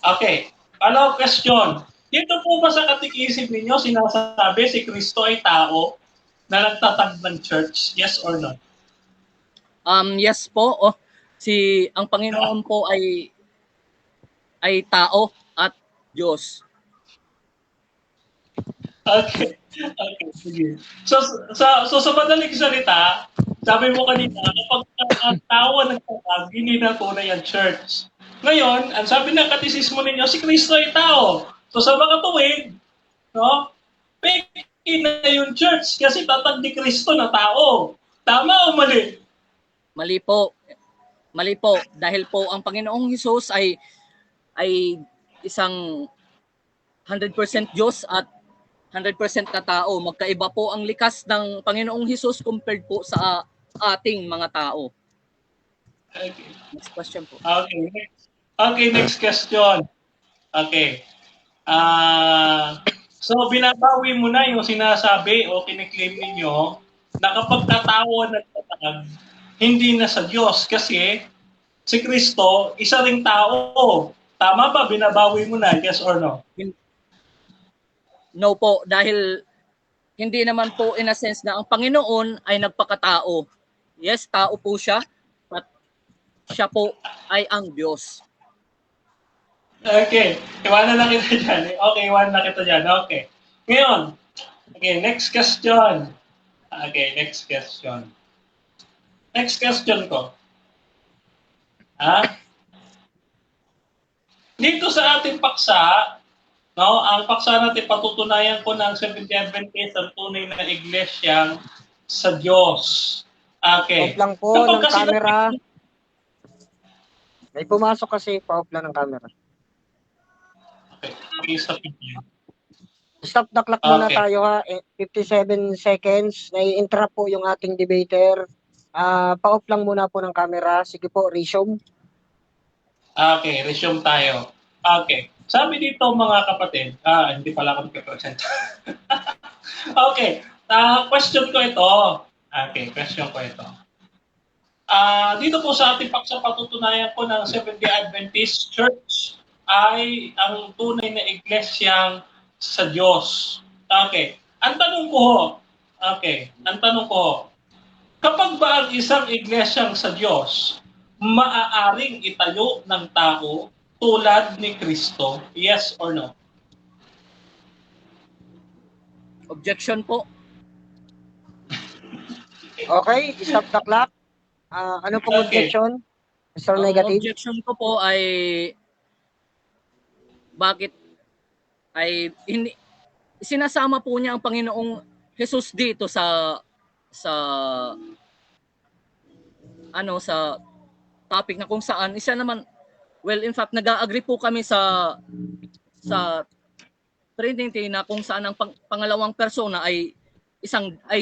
Okay. Follow-up question. Dito po ba sa katikisip ninyo sinasabi si Kristo ay tao na nagtatag ng church? Yes or no? Yes po. Ang Panginoon po ay tao at Diyos. Okay. Okay, sige. So sa madaling salita, sabi mo kanina, kapag ang tao ang nagtatag, hindi na tunay ang church. Ngayon, ang sabi ng katisismo ninyo, si Kristo ay tao. So sa mga tuwid, no, fake na yung church kasi tatag ni Kristo na tao. Tama o mali? Mali po. Mali po. Dahil po ang Panginoong Hesus ay isang 100% Diyos at 100% na tao. Magkaiba po ang likas ng Panginoong Hesus compared po sa ating mga tao. Okay. Next question po. Okay, next question. Okay. So binabawi mo na yung sinasabi o kiniklaim ninyo na kapag tatawa at tatag, hindi na sa Diyos kasi si Kristo, isa ring tao. Tama ba? Binabawi mo na, yes or no? No po, dahil hindi naman po in a sense na ang Panginoon ay nagpakatao. Yes, tao po siya, but siya po ay ang Diyos. Okay, iwanan na kita dyan. Okay, iwanan na kita dyan. Okay. Ngayon, okay, next question. Okay, next question. Next question ko. Dito sa ating paksa, no, ang paksa natin patutunayan ko ng Seventh-day Adventist ang tunay na iglesyang sa Diyos. Okay. Off lang po Kapag ng kasi camera. May pumasok kasi, pa-off lang ng camera. Okay, stop it. Stop the clock muna Okay. tayo ha. 57 seconds. Nai-interrupt po yung ating debater. Pa-off lang muna po ng camera. Sige po, resume. Okay, resume tayo. Okay. Sabi dito mga kapatid, hindi pala ako nagpe-present. Okay, question ko ito. Okay, question ko ito. Dito po sa ating paksa patutunayan ko ng Seventh-day Adventist Church ay ang tunay na iglesyang sa Diyos. Okay, ang tanong ko kapag ba ang isang iglesyang sa Diyos maaaring itayo ng tao tulad ni Kristo? Yes or no? Objection po. Okay, stop the clock. Ano pong Okay. objection? Mr. Ang Negative? objection ko po ay bakit ay hindi sinasama po niya ang Panginoong Hesus dito sa topic na kung saan isa naman, well, in fact nag-agree po kami sa Trinity na kung saan ang pangalawang persona ay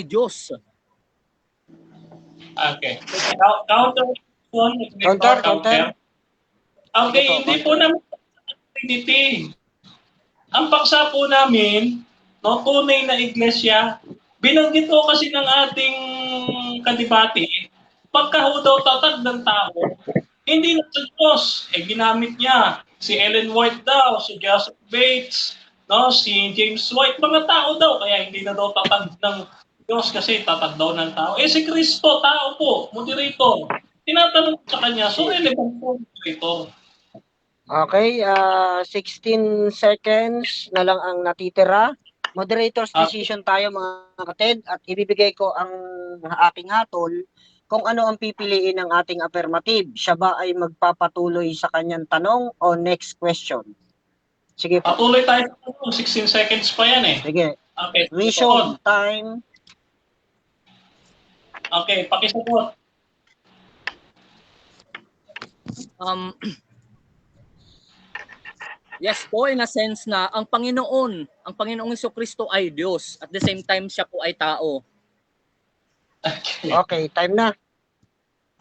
Diyos. Okay. Counter. Counter. Okay, Ito, hindi po naman Trinity. Ang paksa po namin, no, tunay na iglesia, binanggit po kasi ng ating kadibati, pagka ho daw tatag ng tao, hindi na sa Diyos. Ginamit niya si Ellen White daw, si Joseph Bates, no, si James White, mga tao daw, kaya hindi na daw tatag ng Diyos kasi tatag daw ng tao. Si Kristo, tao po, moderator. Tinatanong ko sa kanya, so relevant po, moderator. Okay, 16 seconds na lang ang natitira. Moderator's decision tayo mga kapatid at ibibigay ko ang aking hatol kung ano ang pipiliin ng ating affirmative. Siya ba ay magpapatuloy sa kanyang tanong o next question? Sige po. Patuloy tayo sa 16 seconds pa yan eh. Sige. Okay. Resume time. Okay, pakisagot. Yes po, in a sense na ang Panginoong Jesucristo ay Diyos. At the same time, siya po ay tao. Okay, time na.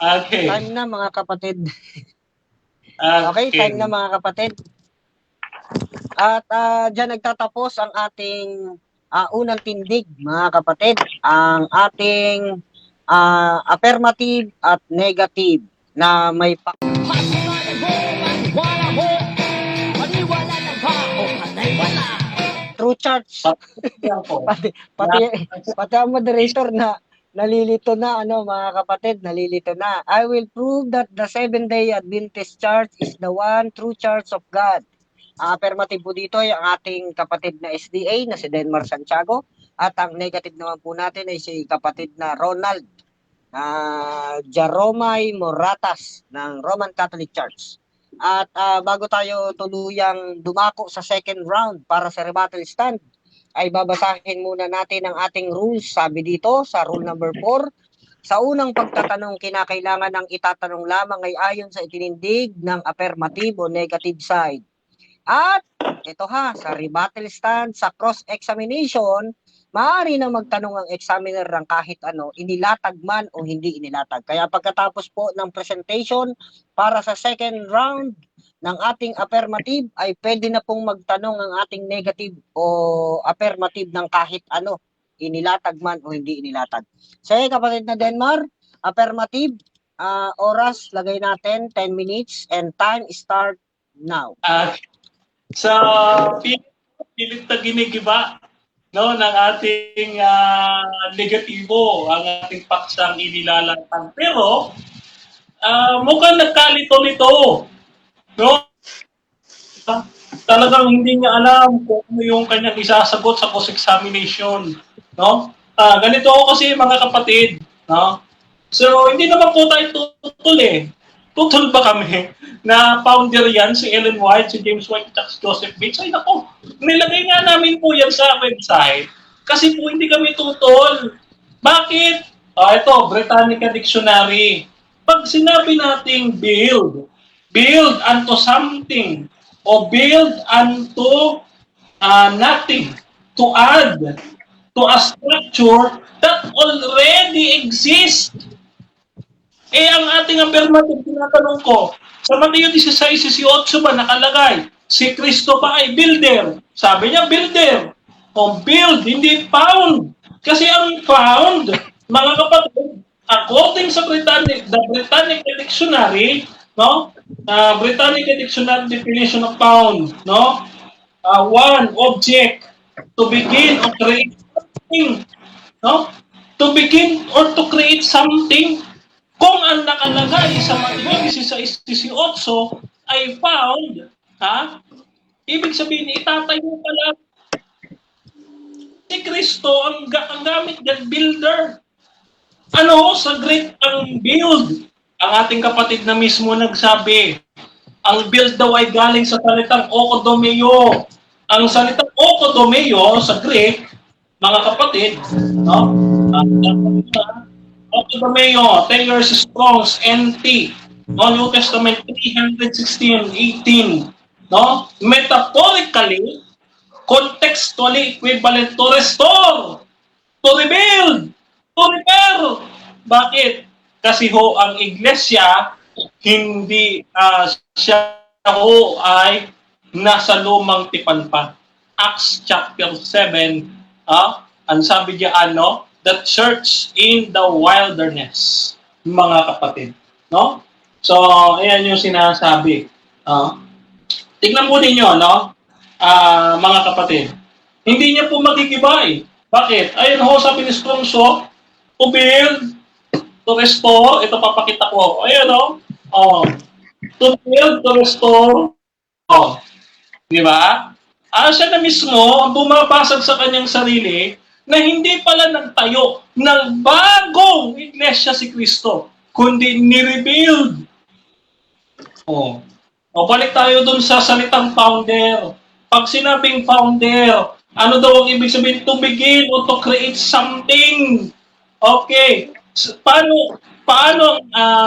Okay. Time na mga kapatid. Okay, time na mga kapatid. At dyan nagtatapos ang ating unang tindig mga kapatid. Ang ating affirmative at negative na may Hasunayan mo, maniwala mo. Maniwala ng bao, patay wala. true charts. Pati ang moderator na nalilito na mga kapatid, nalilito na. I will prove that the Seventh-day Adventist Church is the one true church of God. Ang affirmative po dito ay ang ating kapatid na SDA na si Denmar Santiago at ang negative naman po natin ay si kapatid na Ronald Jaromay Moratas ng Roman Catholic Church. At bago tayo tuluyang dumako sa second round para sa rebuttal stand, ay babasahin muna natin ang ating rules. Sabi dito sa rule number 4, sa unang pagtatanong, kinakailangan ng itatanong lamang ay ayon sa itinindig ng affirmative o negative side. At ito sa rebuttal stand, sa cross-examination, maaari na magtanong ang examiner ng kahit ano, inilatag man o hindi inilatag. Kaya pagkatapos po ng presentation para sa second round ng ating affirmative, ay pwede na pong magtanong ang ating negative o affirmative ng kahit ano, inilatag man o hindi inilatag. Sige kapatid na Denmar, affirmative, oras, lagay natin 10 minutes and time start now. Sa pilit na ginigiba ng ating negatibo, ang ating paksang inilalantang. Pero mukhang nagkalito-lito. No? Talagang hindi niya alam kung ano yung kanyang isasagot sa cross-examination. No? Ganito ako kasi mga kapatid. No? So, hindi naman po tayo tutol eh. Tutol ba kami na founder yan, si Ellen White, si James White, at si Joseph Bates? Ay nako, nilagay nga namin po yan sa website kasi po hindi kami tutol. Bakit? Ito, Britannica Dictionary. Pag sinabi nating build unto something, o build unto nothing, to add to a structure that already exists. Ang ating affirmative, tinatanong ko, sa Mateo 16:18 ba nakalagay, si Kristo ba ay builder? Sabi niya, builder. O build, hindi found. Kasi ang found, mga kapatid, according sa the Britannica Dictionary, no? Britannica Dictionary definition of found, no? One, object, to begin or create something, no? To begin or to create something. Kung ang nakalagay sa Mateo 16:18 ay found, ibig sabihin, itatayo pala si Kristo ang gamit ng builder. Ano? Sa Greek ang build. Ang ating kapatid na mismo nagsabi, ang build daw ay galing sa salitang okodomeo. Ang salitang okodomeo sa Greek, mga kapatid, no? Okodomeo, Taylor's Strong's NT, no? New Testament 316:18, no? Metaphorically, contextually equivalent to restore, to rebuild, to repair. Bakit? Kasi ho, ang iglesia, hindi siya ho ay nasa lumang tipan pa. Acts chapter 7, ang sabi niya the church in the wilderness, mga kapatid. No? So, ayan yung sinasabi. Tignan po ninyo, no? Mga kapatid. Hindi niya po magigibay. Bakit? Ayun ho, sabi ni Strongso, to build, to restore. Ito papakita ko. Ayun ho. To build, to restore. Di ba? Siya na mismo, bumabasag sa kanyang sarili, na hindi pala nagtayo ng bagong iglesia si Kristo, kundi ni-rebuild. Balik tayo dun sa salitang founder. Pag sinabing founder, ano daw ang ibig sabihin? To begin or to create something. Okay. Paano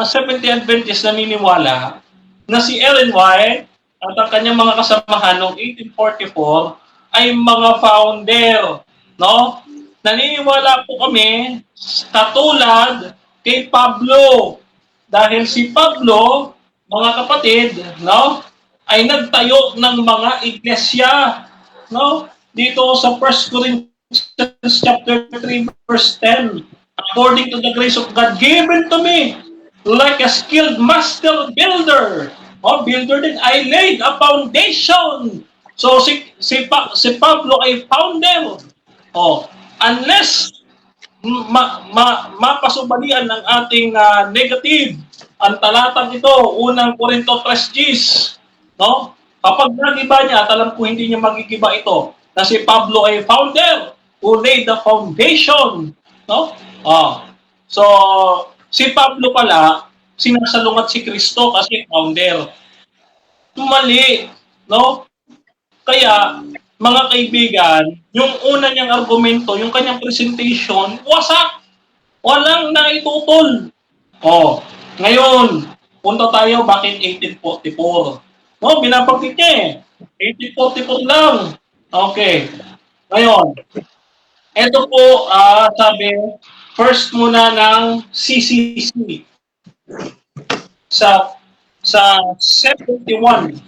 Seventh-day Adventist naniniwala na si Ellen White at ang kanyang mga kasamahan noong 1844 ay mga founder, no? Naniniwala po kami katulad kay Pablo. Dahil si Pablo, mga kapatid, no, ay nagtayo ng mga iglesia, no? Dito sa 1 Corinthians chapter 3 verse 10. According to the grace of God given to me, like a skilled master builder. Builder din, I laid a foundation. So si Pablo ay founder. Unless mapasubalian ng ating negative, ang talatang ito, unang Korinto 3:10, no? Kapag nagiba niya, at alam ko hindi niya magigiba ito, na si Pablo ay founder who laid the foundation, no? So, si Pablo pala, sinasalungat si Kristo kasi founder. Mali, no? Kaya, mga kaibigan, yung una niyang argumento, yung kanyang presentation, wasak. Walang naitutol. Ngayon, punta tayo bakit 1844. Binabanggit niya 1844 lang. Okay. Ngayon, ito po, sabi, first muna ng CCC sa 71,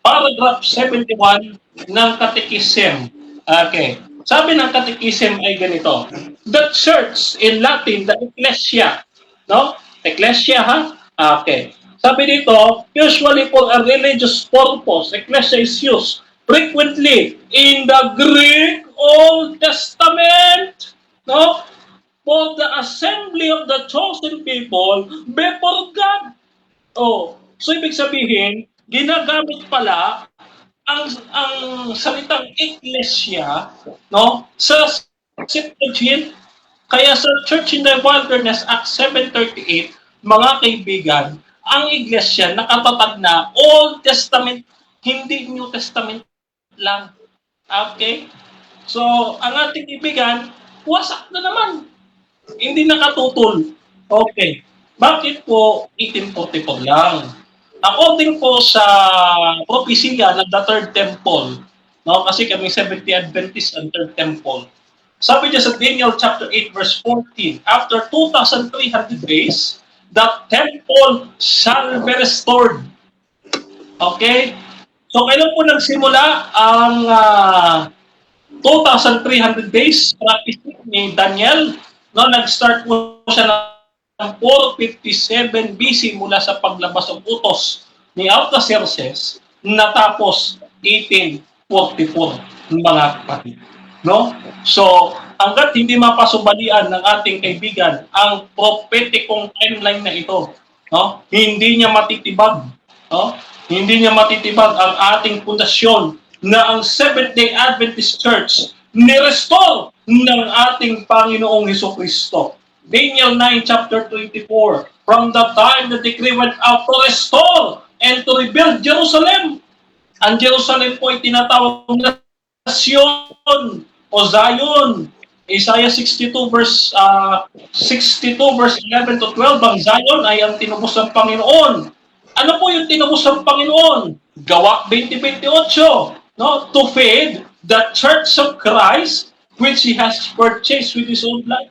paragraph 71 ng Catechism. Okay. Sabi ng Catechism ay ganito. The church in Latin, the ecclesia, no? Ecclesia, ha? Okay. Sabi dito, usually for a religious purpose, ecclesia is used frequently in the Greek Old Testament, no? For the assembly of the chosen people before God. Oh, so ibig sabihin, ginagamit pala ang salitang iglesia, no, sa Septuagint. Kaya sa Church in the Wilderness Act 738, mga kaibigan, ang iglesia nakatatag na Old Testament, hindi New Testament lang. Okay? So, ang ating kaibigan, wasak na naman. Hindi nakatutol. Okay. Bakit po 1844 lang? According po sa propesya ng the Third Temple, no? Kasi kami 70 Adventist and Third Temple. Sabi niya sa Daniel chapter 8 verse 14, after 2,300 days, the temple shall be restored. Okay? So kailan po nagsimula ang 2,300 days practice ni Daniel? No, nag-start po siya ng 457 BC mula sa paglabas ng utos ni Artaxerxes, natapos 1844 mga kapatid. No? So, hanggat hindi mapasubalian ng ating kaibigan ang propheticong timeline na ito, no? Hindi niya matitibag, no? Hindi niya matitibag ang ating pundasyon na ang Seventh-day Adventist Church ni-restore ng ating Panginoong Hesukristo. Daniel 9 chapter 24, from the time the decree went out to restore and to rebuild Jerusalem. Ang Jerusalem po ay tinatawag na Sion o Zion. Isaiah 62 verse 11 to 12, ang Zion ay ang tinubos ng Panginoon. Ano po yung tinubos ng Panginoon? Gawa 20:28, no? To feed the church of Christ which He has purchased with His own blood.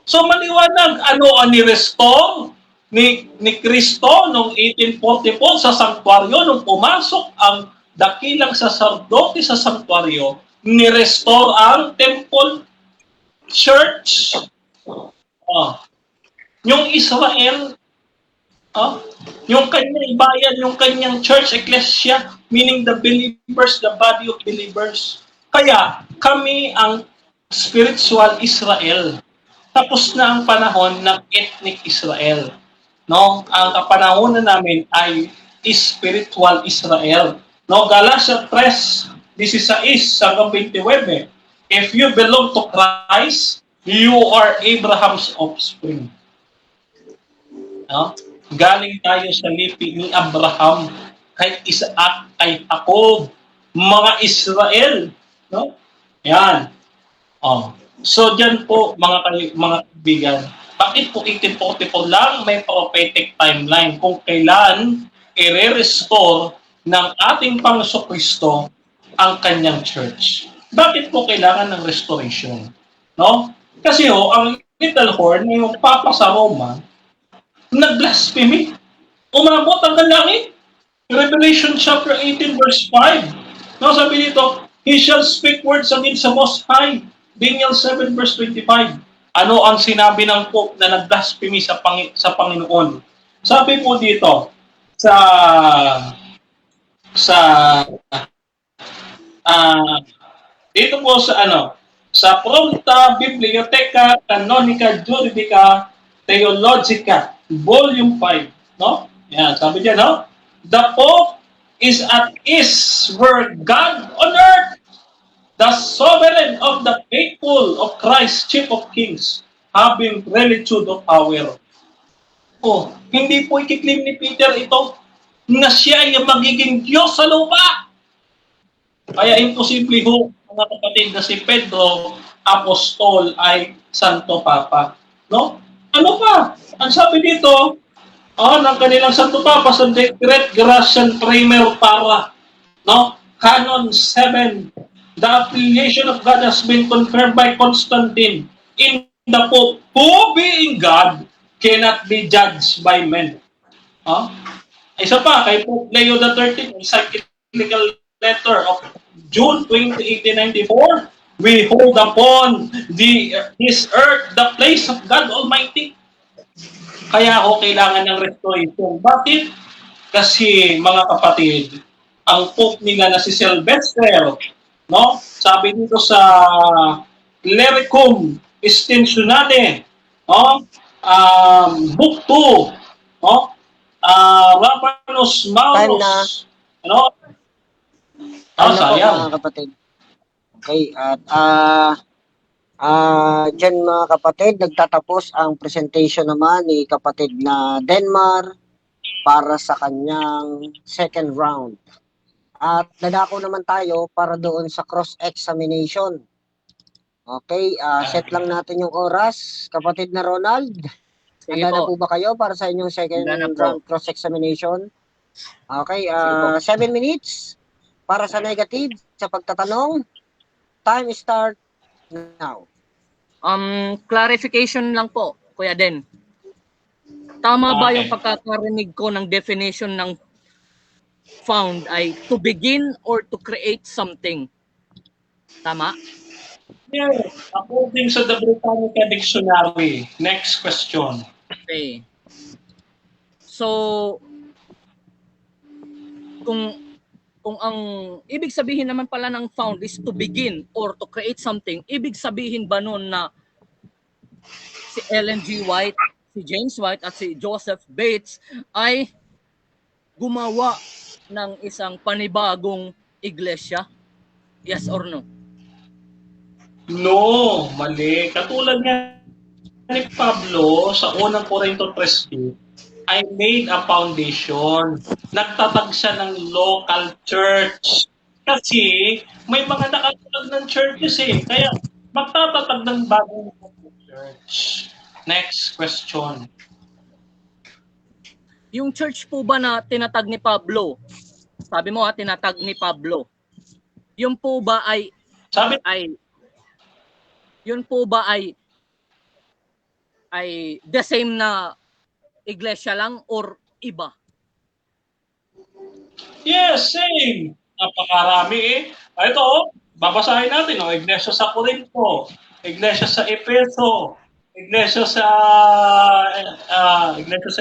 So maliwanag, ano ang ni-restore ni Kristo noong 1844 sa sanktuaryo, nung pumasok ang dakilang saserdote sa sanktuaryo, ni-restore ang temple church. Yung Israel, yung kanyang bayan, yung kanyang church, ecclesia, meaning the believers, the body of believers. Kaya kami ang spiritual Israel. Tapos na ang panahon ng ethnic Israel. No? Ang kapanahonan namin ay spiritual Israel. No? Galatia 3:16 hanggang 29. If you belong to Christ, you are Abraham's offspring. No? Galing tayo sa lipi ni Abraham, kay Isaac, kay Jacob, mga Israel. No? Yan. So, dyan po, mga kaibigan, bakit po 1844 lang may prophetic timeline kung kailan i-restore ng ating Panginoong Kristo ang kanyang church? Bakit po kailangan ng restoration? No? Kasi ang little horn, yung Papa sa Roma, nag-blasphemy. Umabot ang langit. Revelation chapter 18 verse 5. No, sabi dito, He shall speak words against the Most High. Daniel 7 verse 25. Ano ang sinabi ng Pope na nag-blasphemy sa Panginoon? Sabi po dito dito po sa Prompta Bibliotheca Canonica Juridica Theologica Volume 5, no? Yan, sabi diyan, no? The Pope is at ease where God on earth, the sovereign of the faithful of Christ, Chief of Kings, having plenitude of power. Hindi po ikiklaim ni Peter ito na siya ay magiging Diyos sa lupa. Kaya imposible ho, mga kapatid, na si Pedro, apostol, ay Santo Papa. No? Ano pa? Ang sabi dito, ng kanilang Santo Papa sa Great Gracian Primer para. No? Canon 7. The affiliation of God has been confirmed by Constantine in the Pope, who being God cannot be judged by men. Huh? Isa pa, kay Pope Leo XIII, encyclical letter of June 20, 1894, we hold upon this earth the place of God Almighty. Kaya ho, kailangan ng restoration. Bakit? Kasi, mga kapatid, ang Pope nila na si Sylvester, no? Sabi dito sa Clericum Extensionale, no? Book 2, no? Rabanus Time na. Maurus, ano? Ano po Sayang. mga kapatid? Okay, at dyan mga kapatid, nagtatapos ang presentation naman ni kapatid na Denmar para sa kanyang second round. At dadako naman tayo para doon sa cross-examination. Okay, set lang natin yung oras. Kapatid na Ronald, Sige handa na po. po ba kayo para sa inyong second Handa na po. round cross-examination? Okay, Sige po. 7 minutes para sa negative sa pagtatanong. Time start now. Clarification lang po, Kuya Den. Tama ba Okay. yung pagkakarinig ko ng definition ng found ay to begin or to create something? Tama? Yes, according sa the Britannica Dictionary. Next question. Okay. So, kung ang ibig sabihin naman pala ng found is to begin or to create something, ibig sabihin ba nun na si Ellen G. White, si James White at si Joseph Bates ay gumawa ng isang panibagong iglesia? Yes or no? No, mali. Katulad nga ni Pablo sa unang Corinto 3, I made a foundation. Nagtatag siya ng local church. Kasi may mga nakatatag ng churches eh. Kaya magtatatag ng bagong church. Next question. Yung church po ba na tinatag ni Pablo? Sabi mo tinatag ni Pablo. Yun po ba ay Sabi, yun po ba ay the same na iglesia lang or iba? yes, same. Napakarami eh. Ito, babasahin natin. Iglesia sa Corinto, iglesia sa Efeso, iglesia sa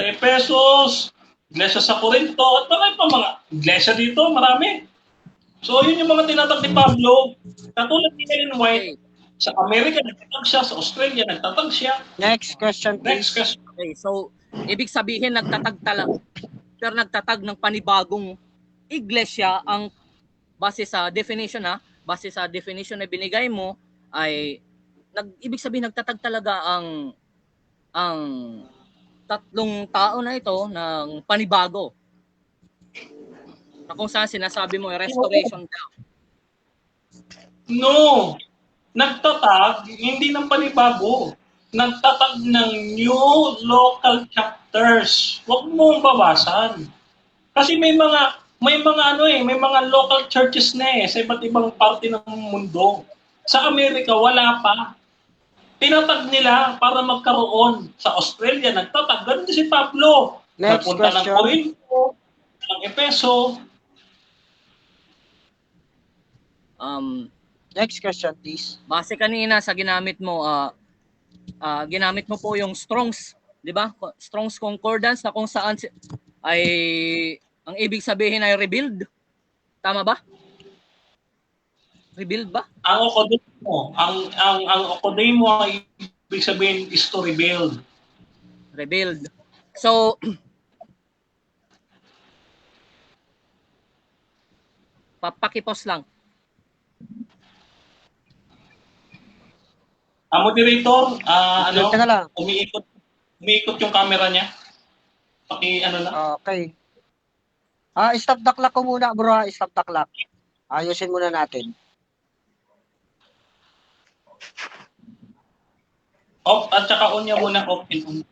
Ephesus, iglesia sa Corinto, at marami pa mga iglesia dito, marami. So, yun yung mga tinatag ni Pablo. Katulad ni Ellen White, sa Amerika nagtatag siya, sa Australia nagtatag siya. Next question, please. Next question. Okay, so ibig sabihin nagtatag ng panibagong iglesia ang base sa definition na binigay mo ay ibig sabihin nagtatag talaga ang tatlong tao na ito ng panibago. Na kung saan sinasabi mo restoration daw. No. Nagtatag, hindi ng panibago. Nagtatag ng new local chapters. Huwag mo bawasan. Kasi may mga local churches na sa iba't ibang parte ng mundo. Sa Amerika wala pa. Tinatag nila para magkaroon. Sa Australia nagtatag. Ganun din si Pablo. Next Nagpunta ng question. Corinto, ng Efeso. Next question, please. Base kanina sa ginamit mo po yung Strong's, 'di ba? Strong's Concordance na kung saan ay ang ibig sabihin ay rebuild. Tama ba? Rebuild ba? Ang okodemo ay ibig sabihin is to rebuild. Rebuild. So papakipos lang. Moderator, Teka lang. umiikot yung camera niya. Okay. Stop the clock ko muna, bro. Stop the clock. Ayusin muna natin. Off at saka on niya muna off and on.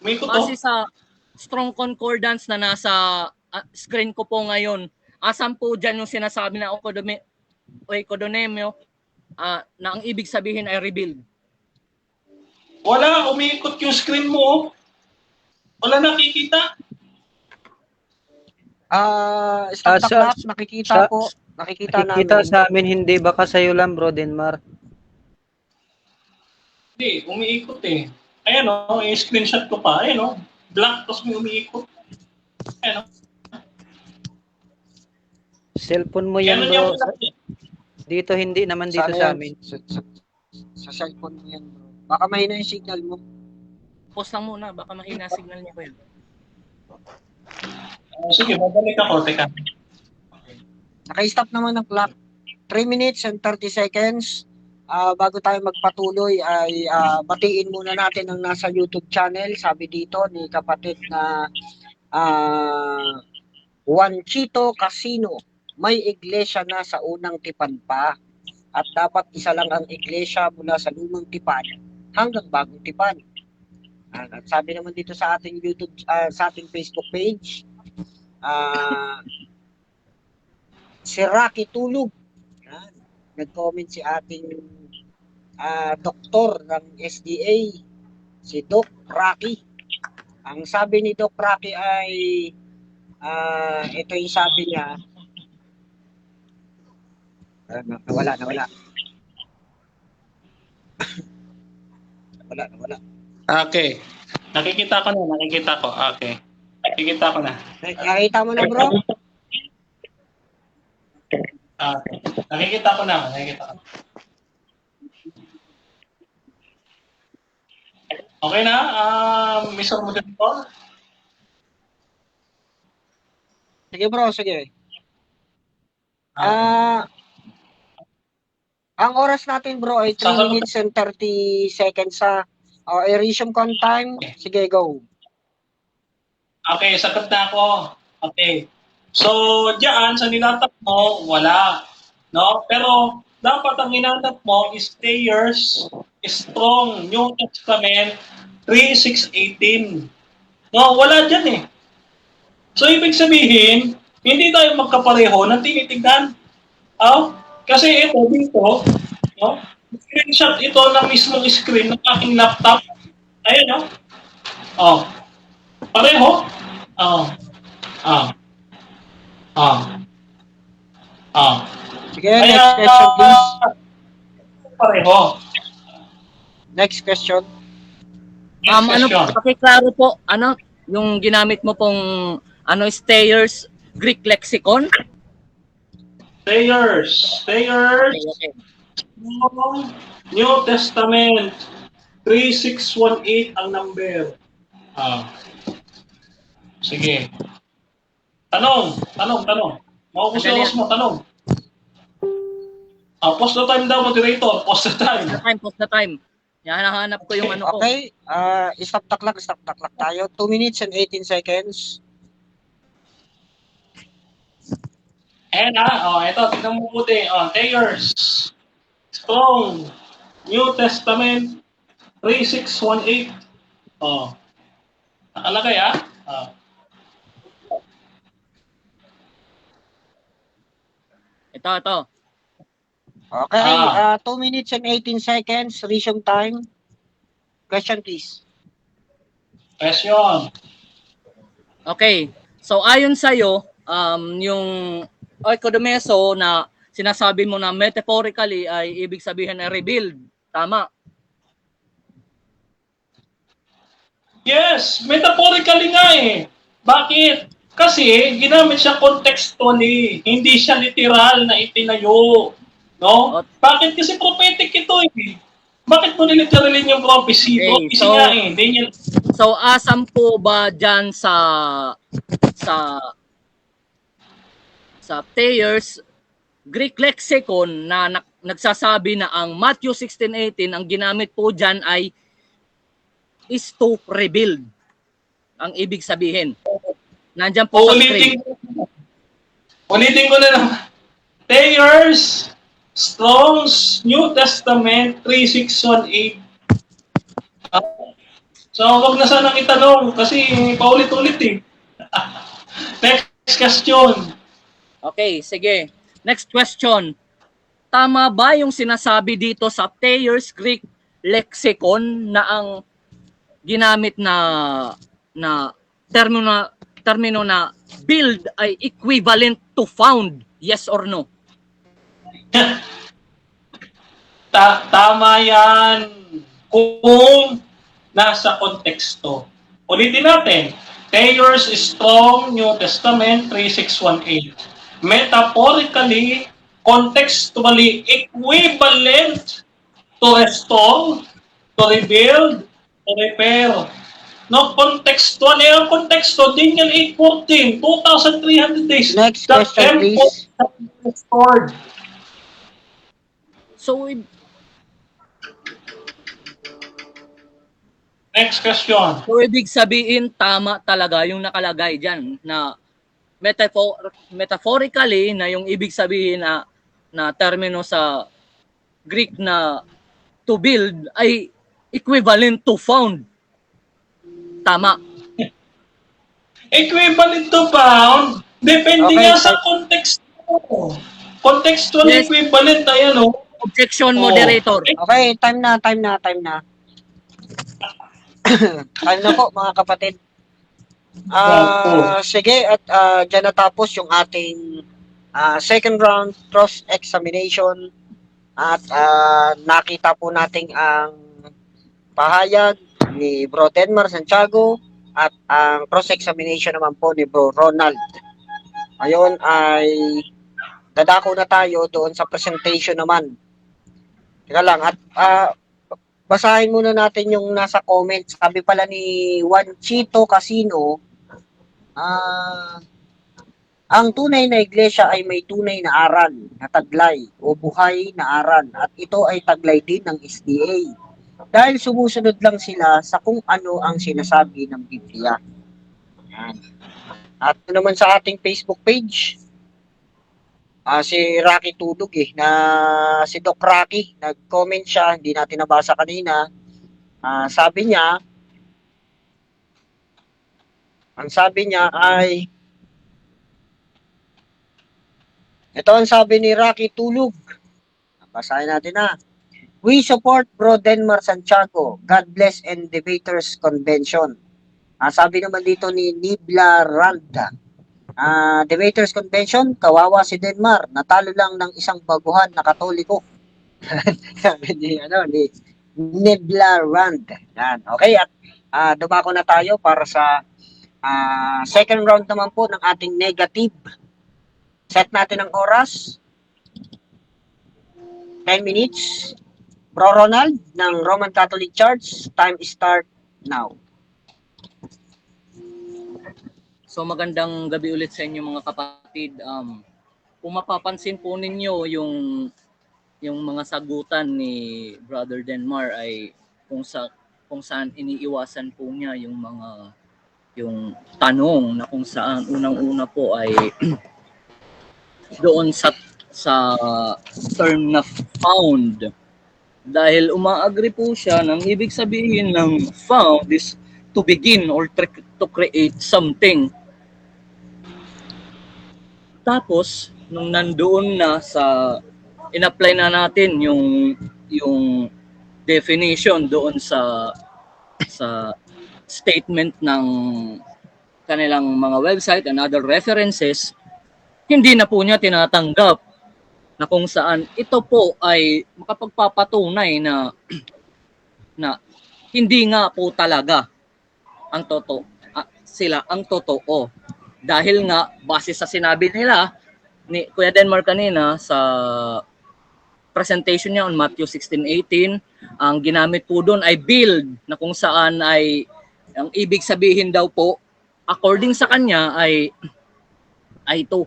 Umiikot Base sa Strong Concordance na nasa screen ko po ngayon asan po dyan yung sinasabi na oikodomemyo na ang ibig sabihin ay rebuild? Wala, umiikot yung screen mo. Wala nakikita. Stop the sa- clock, nakikita sa- po. Nakikita Nakikita namin. sa amin, hindi baka sa'yo lang, bro, Denmar. Hindi, umiikot eh. Ayan o, i-screenshot ko pa. Ayan o, black, tapos may umiikot. Ayan o. Cellphone mo yan, Yan bro. Dito, hindi naman dito Sana sa yan, amin. Sa cellphone mo yan, bro. Baka mahina yung signal mo. Post lang muna, baka mahina signal niya ko yan. Sige, babalik ako. Teka. Naka-stop naman ang clock. 3 minutes and 30 seconds. Bago tayo magpatuloy ay batiin muna natin ang nasa YouTube channel. Sabi dito ni kapatid na Juanchito Casino. May iglesia na sa unang tipan pa. At dapat isa lang ang iglesia mula sa lumang tipan hanggang bagong tipan. At sabi naman dito sa ating YouTube, sa ating Facebook page, si Rocky Tulog. Yan. Nag-comment si ating doktor ng SDA, si Doc Rocky. Ang sabi ni Doc Rocky ay, ito yung sabi niya, nawala. nawala. Okay. Nakikita ko. Okay. Nakikita ko na. Nakita mo na, bro? Nakikita ko na. Okay na, Mr. Moderator? Sige, bro, sige. Ang oras natin, bro, ay 3 minutes and 30 seconds sa resume con time. Sige, go. Okay, sagot na ako. Okay. So, diyan, sa nilatap mo, wala. No? Pero, dapat ang hinanap mo is Thayer's Strong New Testament 3:6-18. No, wala dyan eh. So, ibig sabihin, hindi tayo magkapareho ng tinitignan. Kasi ito dito, no? Screenshot ito ng mismong screen ng aking laptop. Ayan, no? Pareho? Sige, next question, please. Pareho. Next question. Ano po, pakiklaro po, yung ginamit mo pong, Stayers Greek Lexicon? Thayer's Okay. New Testament 3618 ang number. Sige. Tanong. Maubos na oras mo, tanong. Post the time daw, moderator. Post the time. Post the time. Yan, hinahanap ko yung ano ko. Okay, stop the clock tayo. 2 minutes and 18 seconds. Ayan ito, tignan mo puti. Thayer's Strong New Testament 3618. Nakalagay Ito. Okay, 2 minutes and 18 seconds. Resume time. Question, please. Question. Okay. So, ayon sa'yo, yung oikodomeso na sinasabi mo na metaphorically ay ibig sabihin na rebuild. Tama? Yes, metaphorically nga eh. Bakit? Kasi ginamit siya contextually, hindi siya literal na itinayo. No? Bakit? Kasi prophetic ito eh. Bakit mo niliteralin yung prophecy? Okay, Prophecy nga eh. So, asam po ba dyan sa Thayer's Greek Lexicon na nagsasabi na ang Matthew 16:18 ang ginamit po dyan ay is to rebuild. Ang ibig sabihin. Nandyan po sa screen. Ulitin ko na naman. Thayer's Strong's New Testament 3618. So, wag na sanang itanong kasi paulit-ulit eh. Next question. Okay, sige. Next question. Tama ba yung sinasabi dito sa Thayer's Greek lexicon na ang ginamit na termino na build ay equivalent to found? Yes or no? Tama yan kung nasa konteksto. Ulitin natin. Thayer's Strong New Testament 3618. Metaphorically, contextually equivalent to restore, to rebuild, to repair. No, contextual. Ang konteksto, Daniel 8:14, 2,300 days. Next The question, temple please. shall be restored. So, Next question. so ibig sabihin, tama talaga yung nakalagay dyan na metaphorically na yung ibig sabihin na termino sa Greek na to build ay equivalent to found. Tama. Equivalent to pound, depende Okay, nga sa context mo. Contextual Yes. equivalent, ayan o. Objection, Oh. moderator. Okay, time na. Time na po, mga kapatid. Sige, at dyan natapos yung ating second round cross-examination at nakita po natin ang pahayag ni Bro Denmar Santiago at ang cross-examination naman po ni Bro Ronald. Ngayon ay dadako na tayo doon sa presentation naman. Teka lang, at basahin muna natin yung nasa comments. Sabi pala ni Juanchito Casino, ang tunay na iglesia ay may tunay na aral na taglay o buhay na aral at ito ay taglay din ng SDA dahil sumusunod lang sila sa kung ano ang sinasabi ng Biblia. Yan. At naman sa ating Facebook page, si Rocky Tulog na si Doc Rocky, nag-comment siya, hindi natin nabasa kanina. Sabi niya, ang sabi niya ay, ito ang sabi ni Rocky Tulog. Basahin natin na. We support Bro Denmar Santiago. God bless and Debaters Convention. Sabi naman dito ni Nibla Ralda. Debaters Convention, kawawa si Denmar. Natalo lang ng isang baguhan na Katoliko. Sabi ni Nibla Rand. Yan. Okay, at dumako na tayo para sa second round naman po ng ating negative. Set natin ang oras. 10 minutes. Bro Ronald ng Roman Catholic Church, time start now. So magandang gabi ulit sa inyo mga kapatid. Kung mapapansin po ninyo yung mga sagutan ni Brother Denmar ay kung saan iniiwasan po niya yung tanong na kung saan unang-una po ay doon sa term na found. Dahil umaagree po siya ng ibig sabihin ng found is to begin or to create something. Tapos, nung nandoon na in-apply na natin yung definition doon sa statement ng kanilang mga website and other references, hindi na po niya tinatanggap na kung saan ito po ay makapagpapatunay na hindi nga po talaga ang totoo sila ang totoo. Dahil nga base sa sinabi nila ni Kuya Denmar kanina sa presentation niya on Matthew 16:18, ang ginamit po doon ay build na kung saan ay ang ibig sabihin daw po according sa kanya ay to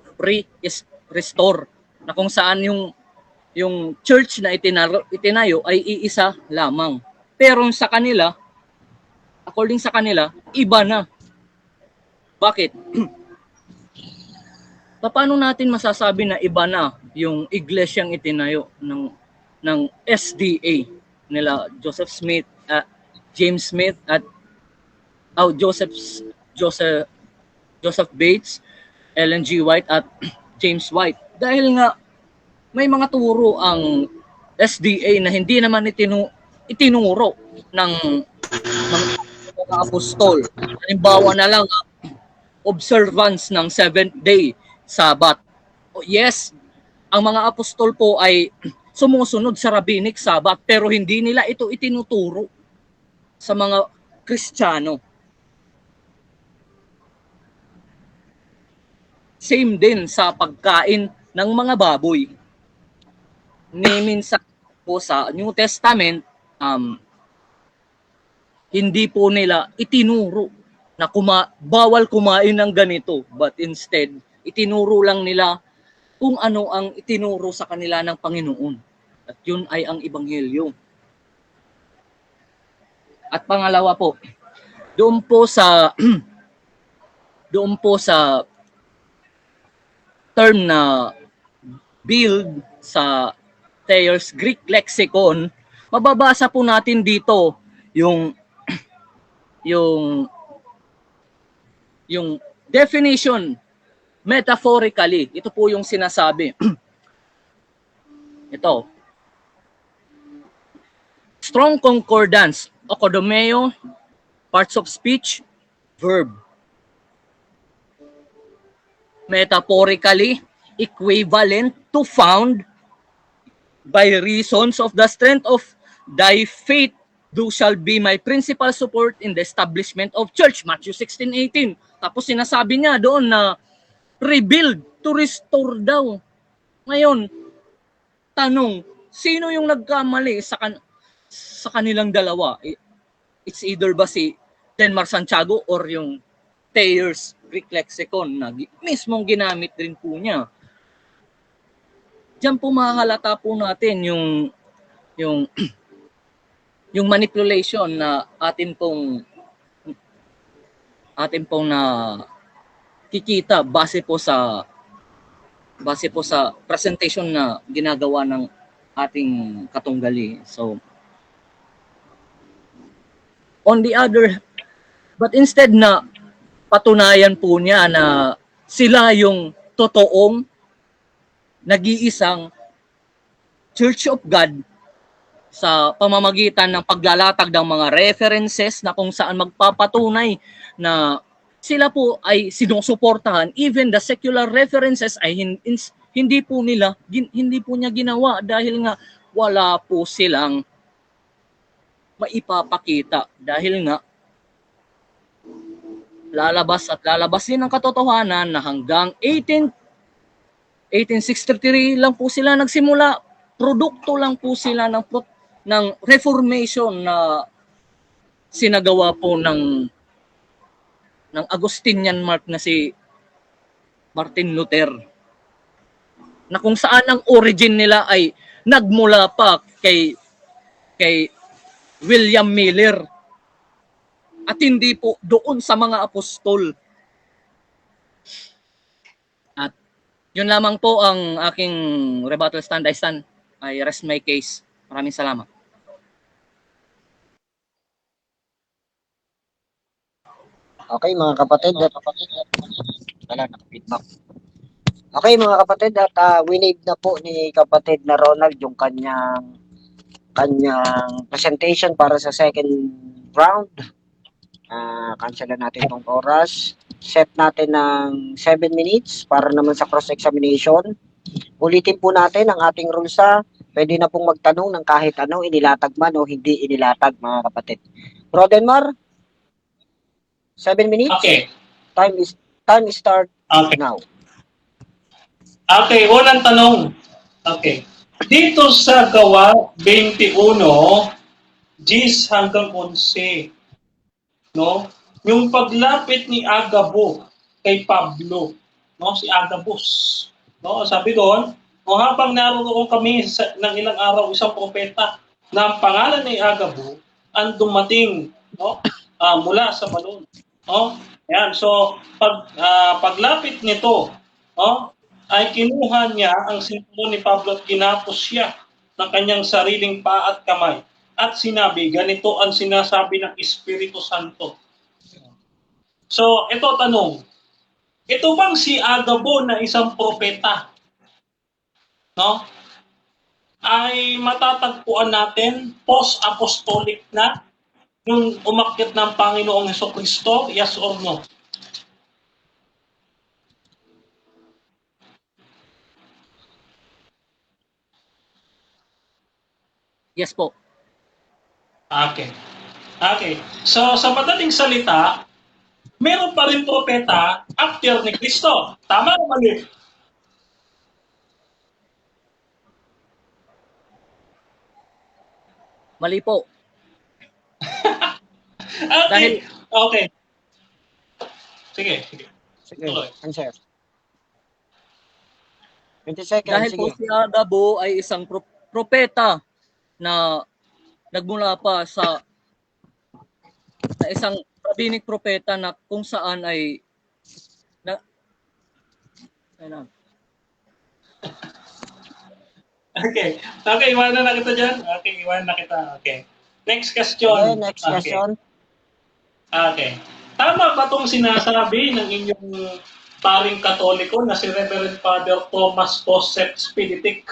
restore na kung saan yung church na itinayo ay iisa lamang. Pero sa kanila, according sa kanila, iba na. Bakit? Paano natin masasabi na iba na yung iglesyang itinayo ng SDA nila Joseph Smith, James Smith at Joseph Bates, Ellen G. White at James White. Dahil nga may mga turo ang SDA na hindi naman itinuro ng mga apostol. Halimbawa na lang, observance ng 7th day Sabbath. Yes, ang mga apostol po ay sumusunod sa rabbinic Sabbath pero hindi nila ito itinuturo sa mga Kristiyano. Same din sa pagkain ng mga baboy. Minsan po sa New Testament, hindi po nila itinuro na bawal kumain ng ganito, but instead, itinuro lang nila kung ano ang itinuro sa kanila ng Panginoon. At yun ay ang Ebanghelyo. At pangalawa po, doon po sa term na build sa Thayer's Greek Lexicon, mababasa po natin dito yung definition metaphorically. Ito po yung sinasabi. Ito. Strong concordance, okodomeo, parts of speech, verb. Metaphorically, equivalent to found by reasons of the strength of thy faith, thou shall be my principal support in the establishment of church. Matthew 16:18. Tapos sinasabi niya doon na rebuild, to restore daw. Ngayon, tanong, sino yung nagkamali sa kanilang dalawa? It's either ba si Denmar Santiago or yung Thayer's Greek Lexicon na mismong ginamit rin po niya. Diyan po mahalata po natin yung manipulation na atin pong na kikita base po sa presentation na ginagawa ng ating katunggali. So but instead na patunayan po niya na sila yung totoong nag-iisang Church of God sa pamamagitan ng paglalatag ng mga references na kung saan magpapatunay na sila po ay sinusuportahan, even the secular references ay hindi po niya ginawa dahil nga wala po silang maipapakita, dahil nga lalabas din ang katotohanan na hanggang 1863 lang po sila nagsimula. Produkto lang po sila ng Reformation na sinagawa po ng Agustinian monk na si Martin Luther. Na kung saan ang origin nila ay nagmula pa kay William Miller. At hindi po doon sa mga apostol. At yun lamang po ang aking rebuttal stand. I rest my case. Maraming salamat. Okay mga kapatid, feedback. Okay mga kapatid, at winave na po ni kapatid na Ronald yung kanyang presentation para sa second round. Cancel natin itong oras. Set natin ng 7 minutes para naman sa cross-examination. Ulitin po natin ang ating rules. Pwede na pong magtanong ng kahit ano, inilatag man o hindi inilatag mga kapatid. Bro Denmar, 7 minutes? Okay. Time is start now. Okay, unang tanong. Okay. Dito sa Gawa 21, 10 hanggang 11, no? Yung paglapit ni Agabo kay Pablo, no? Si Agabus, no? Sabi doon, no, habang naroon kami ng ilang araw, isang propeta na ang pangalan ni Agabo ang dumating, no? Mula sa balon. No? Yan. So, paglapit nito, no, ay kinuha niya ang sinturon ni Pablo at kinapos siya ng kanyang sariling paa at kamay. At sinabi, ganito ang sinasabi ng Espiritu Santo. So, ito tanong. Ito bang si Agabo na isang propeta, no? Ay matatagpuan natin post-apostolic na nung umakyat ng Panginoong Hesukristo? Yes or no? Yes po. Okay. Okay. So sa madaling salita, meron pa rin propeta after ni Kristo. Tama o mali? Mali po. Okay. Dahil- Okay. Sige. Sige, Tuloy. answer. 20 seconds, Dahil sige. po si Agabo ay isang propeta na nagmula pa sa isang rabbinic propeta na kung saan ay Okay. Okay, iwanan na kita dyan. Okay, iwanan na kita. Okay. Next question. Okay, next Okay. question. Okay. Tama ba itong sinasabi ng inyong paring katoliko na si Reverend Father Thomas Joseph Spiritic,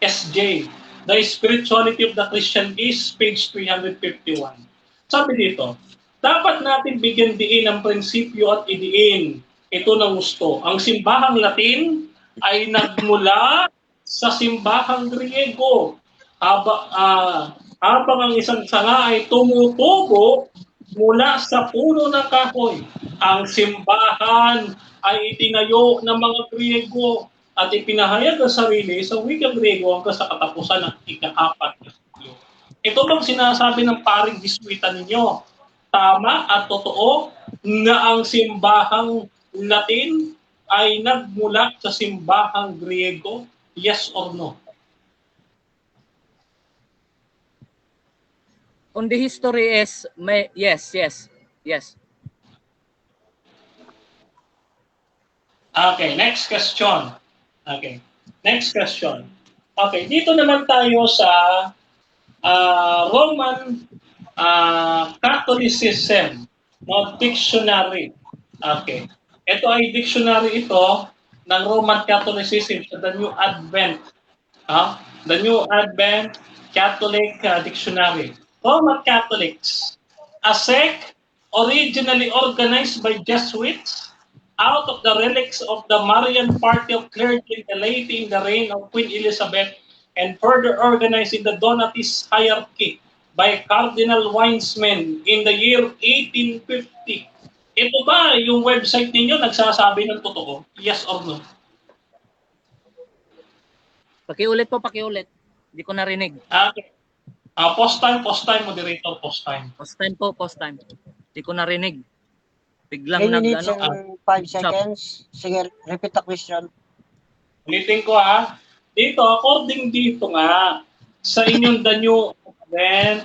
SJ? The Spirituality of the Christian is page 351. Sabi dito, dapat natin bigyan diin ang prinsipyo at idiin ito ng gusto. Ang simbahang Latin ay nagmula sa simbahang Griego. Habang ang isang sanga ay tumutubo mula sa puno ng kahoy. Ang simbahan ay itinayo ng mga Griego at ipinahayag ang sarili sa wikang Griego hanggang sa katapusan ng ika-4 na siglo. Ito bang sinasabi ng paring Jesuita ninyo? Tama at totoo na ang simbahang Latin ay nagmula sa simbahang Griego? Yes or no? on the history is yes. Okay, next question. Okay, next question. Okay, dito naman tayo sa Roman Catholicism, no, dictionary. Okay. Ito ay dictionary ito ng Roman Catholicism sa The New Advent. The New Advent Catholic Dictionary. Roman Catholics, a sect originally organized by Jesuits out of the relics of the Marian party of clergy late in the reign of Queen Elizabeth and further organized in the Donatist hierarchy by Cardinal Wiseman in the year 1850. Ito ba yung website ninyo nagsasabi ng totoo? Yes or no? Pakiulit. Hindi ko narinig. Okay. Post time, moderator, post time. Post time. Hindi ko narinig. 3 Biglang minutes and 5 seconds. Sige, repeat the question. Ulitin ko Dito, according dito nga, sa inyong The New Advent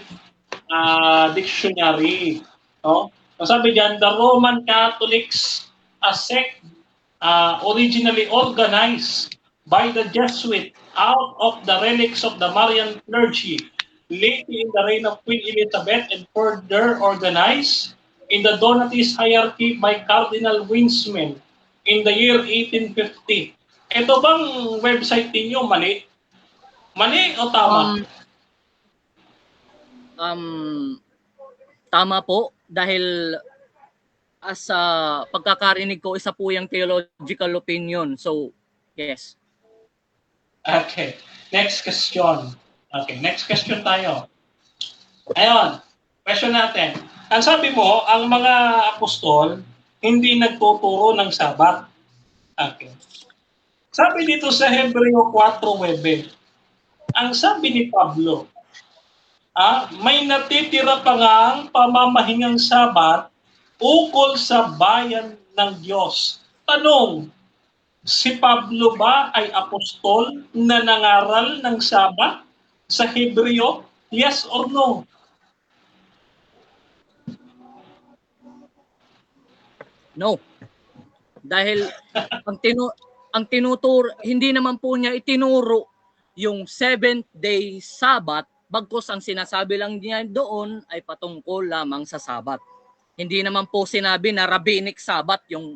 Dictionary, no? Sabi dyan, the Roman Catholics, a sect originally organized by the Jesuit out of the relics of the Marian clergy late in the reign of Queen Elizabeth and further organized in the Donatist hierarchy by Cardinal Wiseman in the year 1850. Ito bang website ninyo mali? Mali o tama? Tama po dahil as pagkakarinig ko isa po yung theological opinion. So, yes. Okay. Next question. Okay, next question tayo. Ayun, question natin. Ang sabi mo, ang mga apostol hindi nagtuturo ng Sabat. Okay. Sabi dito sa Hebreo 4:9, ang sabi ni Pablo, may natitira pa ngang pamamahingang Sabat ukol sa bayan ng Diyos. Tanong, si Pablo ba ay apostol na nangaral ng Sabat sa Hebreo? Yes or no? No. Dahil ang tinuturo, hindi naman po niya itinuro yung 7th-day Sabbath, bagkus ang sinasabi lang niya doon ay patungkol lamang sa Sabbath. Hindi naman po sinabi na rabbinic Sabbath yung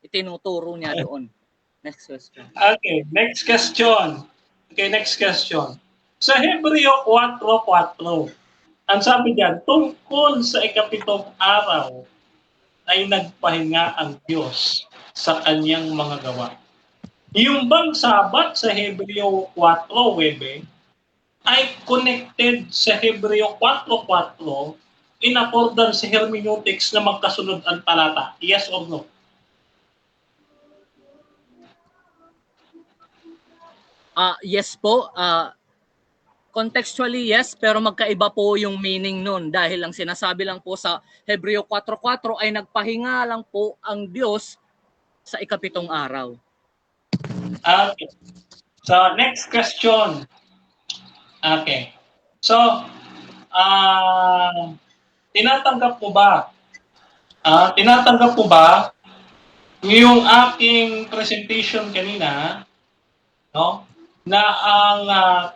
itinuturo niya doon. Next question. Okay, next question. Okay, next question. Sa Hebreo 4:4, ang sabi diyan, tungkol sa ikapitong araw ay nagpahinga ang Diyos sa kanyang mga gawa. Yung bang Sabat sa Hebreo 4:9 ay connected sa Hebreo 4:4 in accordance sa hermeneutics na magkasunod ang talata? Yes or no? Yes po. Contextually, yes, pero magkaiba po yung meaning nun dahil ang sinasabi lang po sa Hebreo 4:4 ay nagpahinga lang po ang Diyos sa ikapitong araw. Okay. So, next question. Okay. So, tinatanggap mo ba? Tinatanggap mo ba yung aking presentation kanina, no? Na ang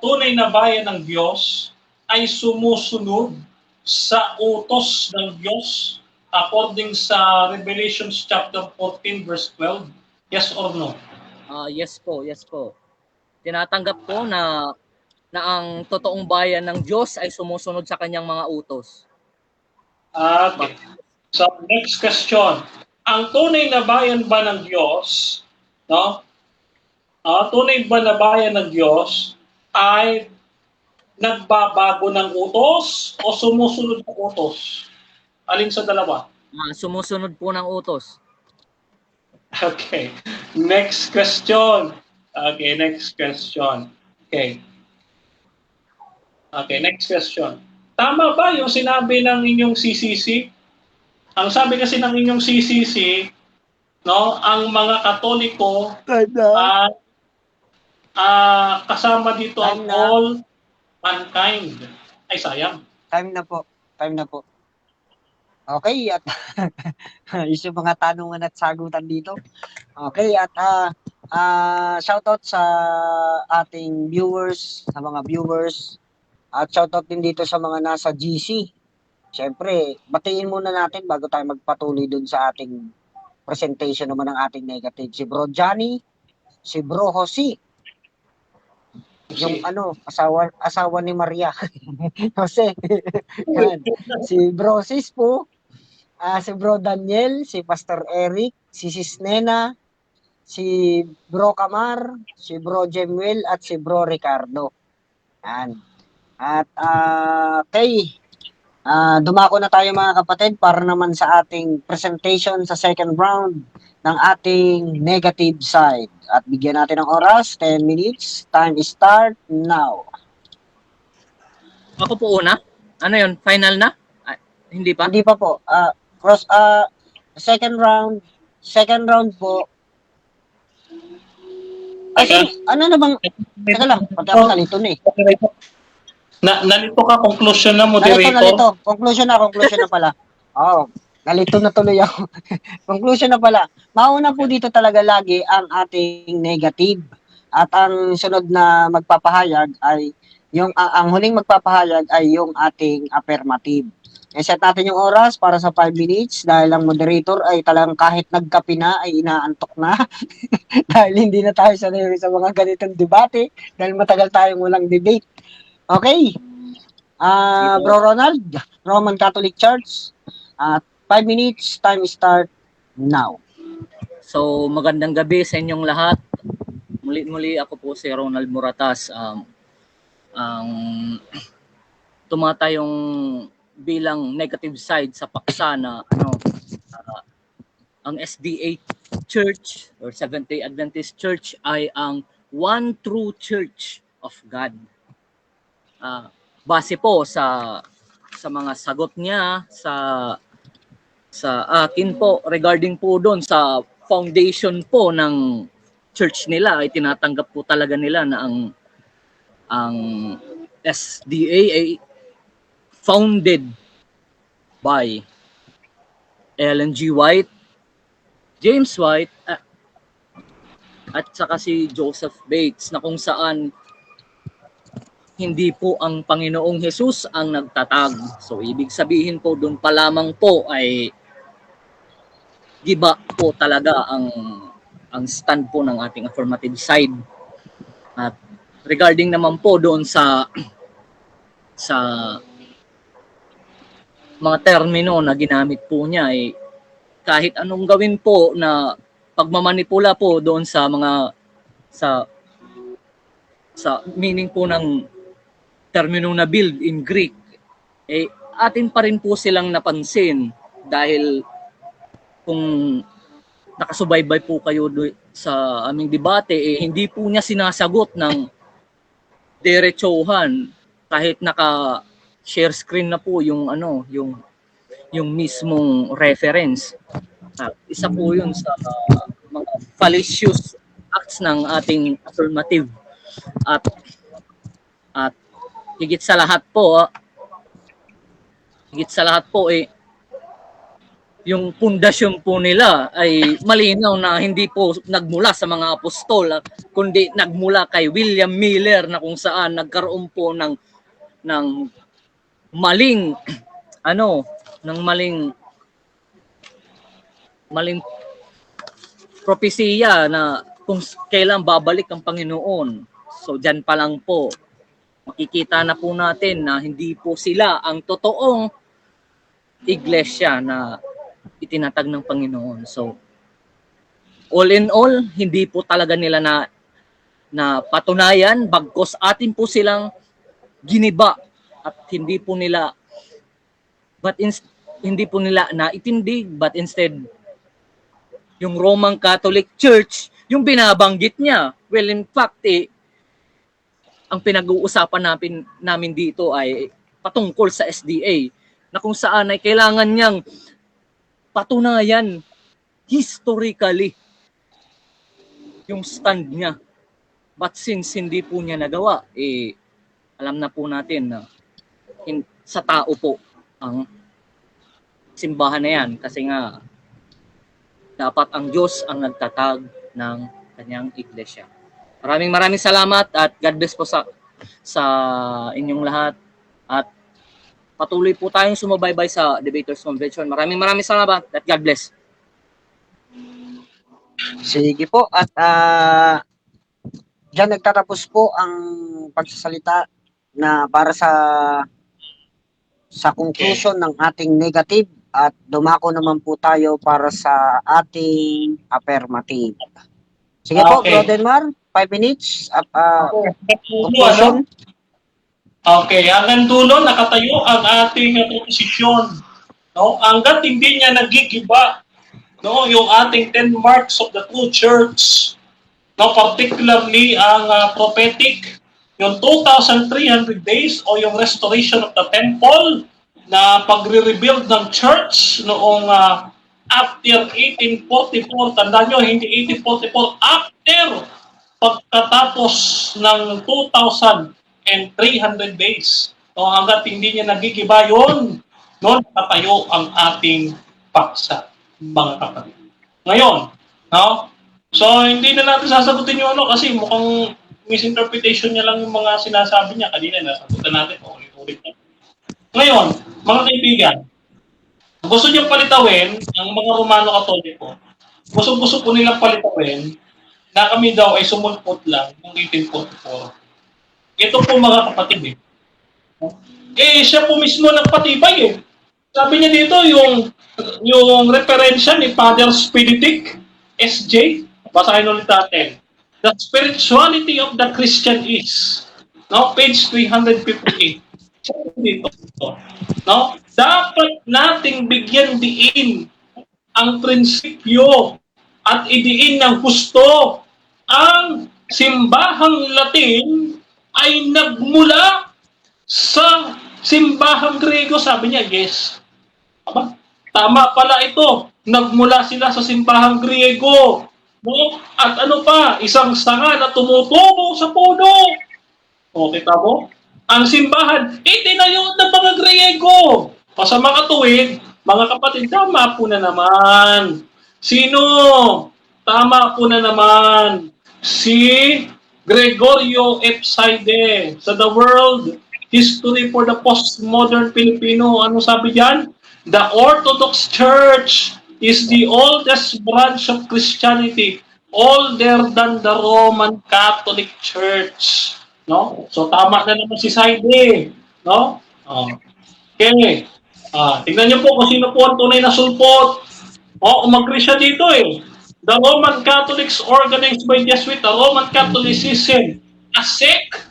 tunay na bayan ng Diyos ay sumusunod sa utos ng Diyos according sa Revelation chapter 14 verse 12? Yes or no? Yes po. Tinatanggap ko na ang totoong bayan ng Diyos ay sumusunod sa kanyang mga utos. Okay. So, next question. Ang tunay na bayan ba ng Diyos, no? Tunay ba na bayan ng Diyos ay nagbabago ng utos o sumusunod ng utos? Alin sa dalawa? Sumusunod po ng utos. Okay. Next question. Okay, next question. Okay. Okay, next question. Tama ba yung sinabi ng inyong CCC? Ang sabi kasi ng inyong CCC, no, ang mga Katoliko kasama dito ang all mankind. Ay, sayang. Time na po. Okay, at yung mga tanungan at sagutan dito. Okay, at shoutout sa ating viewers, sa mga viewers, at shoutout din dito sa mga nasa GC. Siyempre, batiin muna natin bago tayo magpatuloy dun sa ating presentation naman ng ating negative. Si Bro Johnny, si Bro Jose, yung asawa ni Maria. Jose. Yan. Si Bro Sispo, si Bro Daniel, si Pastor Eric, si Sis Nena, si Bro Kamar, si Bro Jemuel, at si Bro Ricardo. Yan. At dumako na tayo mga kapatid para naman sa ating presentation sa second round ng ating negative side. At bigyan natin ng oras, 10 minutes. Time is start now. Ako po una? Ano yun? Final na? Hindi pa? Hindi pa po. Second round po. Ano na bang? Teka lang, pati ako nalito na eh. Nalito ka, conclusion na, Nalito. moderator. Conclusion na pala. Nalito na tuloy ako. Conclusion na pala. Mauna po dito talaga lagi ang ating negative. At ang sunod na magpapahayag ay ang huling magpapahayag ay yung ating affirmative. I-set natin yung oras para sa 5 minutes dahil ang moderator ay talagang kahit nagkape na ay inaantok na. Dahil hindi na tayo sanay sa mga ganitong debate dahil matagal tayong walang debate. Okay. Bro Ronald, Roman Catholic Church. 5 minutes, time start now. So, magandang gabi sa inyong lahat. Muli ako po si Ronald Muratas. Ang tumatayong bilang negative side sa paksa na ang SDA Church or Seventh-day Adventist Church ay ang one true church of God. Base po sa mga sagot niya sa akin po regarding po doon sa foundation po ng church nila ay tinatanggap po talaga nila na ang SDA ay founded by Ellen G. White, James White, at saka si Joseph Bates na kung saan hindi po ang Panginoong Hesus ang nagtatag. So, ibig sabihin po doon pa lamang po ay giba po talaga ang stand po ng ating affirmative side. At regarding naman po doon sa mga termino na ginamit po niya, kahit anong gawin po na pagmamanipula po doon sa mga sa meaning po ng termino na build in Greek, atin pa rin po silang napansin dahil kung nakasubaybay po kayo sa aming debate, hindi po niya sinasagot ng diretsuhan kahit naka-share screen na po yung yung mismong reference. Isa po yun sa mga fallacious acts ng ating affirmative. At higit sa lahat po, yung pundasyon po nila ay malinaw na hindi po nagmula sa mga apostol, kundi nagmula kay William Miller, na kung saan nagkaroon po ng maling propesiya na kung kailan babalik ang Panginoon. So diyan pa lang po makikita na po natin na hindi po sila ang totoong iglesia na itinatag ng Panginoon. So, all in all, hindi po talaga nila na patunayan, bagkos atin po silang giniba at hindi po nila naitindig, but instead yung Roman Catholic Church yung binabanggit niya. Well, in fact, ang pinag-uusapan namin dito ay patungkol sa SDA, na kung saan ay kailangan niyang patunayan historically yung stand niya. But since hindi po niya nagawa, alam na po natin na sa tao po ang simbahan na yan, kasi nga dapat ang Diyos ang nagtatag ng kanyang iglesia. Maraming salamat at God bless po sa inyong lahat, at patuloy po tayong sumabaybay sa Debaters Convention. Maraming salamat at God bless. Sige po, at diyan nagtatapos po ang pagsasalita na para sa conclusion ng ating negative, at dumako naman po tayo para sa ating affirmative. Sige po, Okay. Brother Mar, 5 minutes at Ano? conclusion. Okay, hanggang dulo nakatayo ang ating proposisyon. No? Hanggat hindi niya nagigiba, no, yung ating 10 marks of the true church, no, particularly ang prophetic, yung 2,300 days o yung restoration of the temple, na pagre-rebuild ng church noong after 1844. Tandaan nyo, hindi 1844, after pagkatapos ng 2,300 days. So, hanggat hindi niya nagigiba yun, noon tatayo ang ating paksa, mga kapatid. Ngayon, no? So, hindi na natin sasagutin yung kasi mukhang misinterpretation niya lang yung mga sinasabi niya. Kanina, nasagutan natin, ulit-ulit na. Ngayon, mga kaibigan, gusto niyang palitawin ang mga Romano Katoliko. Gusto po nilang palitawin na kami daw ay sumulpot lang noong 1844. Ito po mga kapatid siya po mismo nagpatibay Sabi niya dito yung referensya ni Father Spiritic, SJ, basahin ulit natin. The spirituality of the Christian is, no, page 358. Dito, no? Dapat nating bigyan diin ang prinsipyo at idiin ng gusto. Ang simbahang Latin ay nagmula sa simbahang Grego. Sabi niya, yes. Tama pala ito. Nagmula sila sa simbahang Grego. No? At ano pa? Isang sanga na tumutubo sa puno. O, kita mo? Ang simbahan, itinayo ng mga Griego. Sa mga tuwid, mga kapatid, tama po na naman. Sino? Tama po na naman. Si Gregorio Epside sa The World History for the Postmodern Filipino. Ano sabi diyan? The Orthodox Church is the oldest branch of Christianity, older than the Roman Catholic Church. No? So tama na naman si Saide, no? Okay. Tingnan niyo po kung sino po ang tunay na sulpot. Umagree siya dito eh. The Roman Catholics organized by Jesuit, the Roman Catholicism, a sect,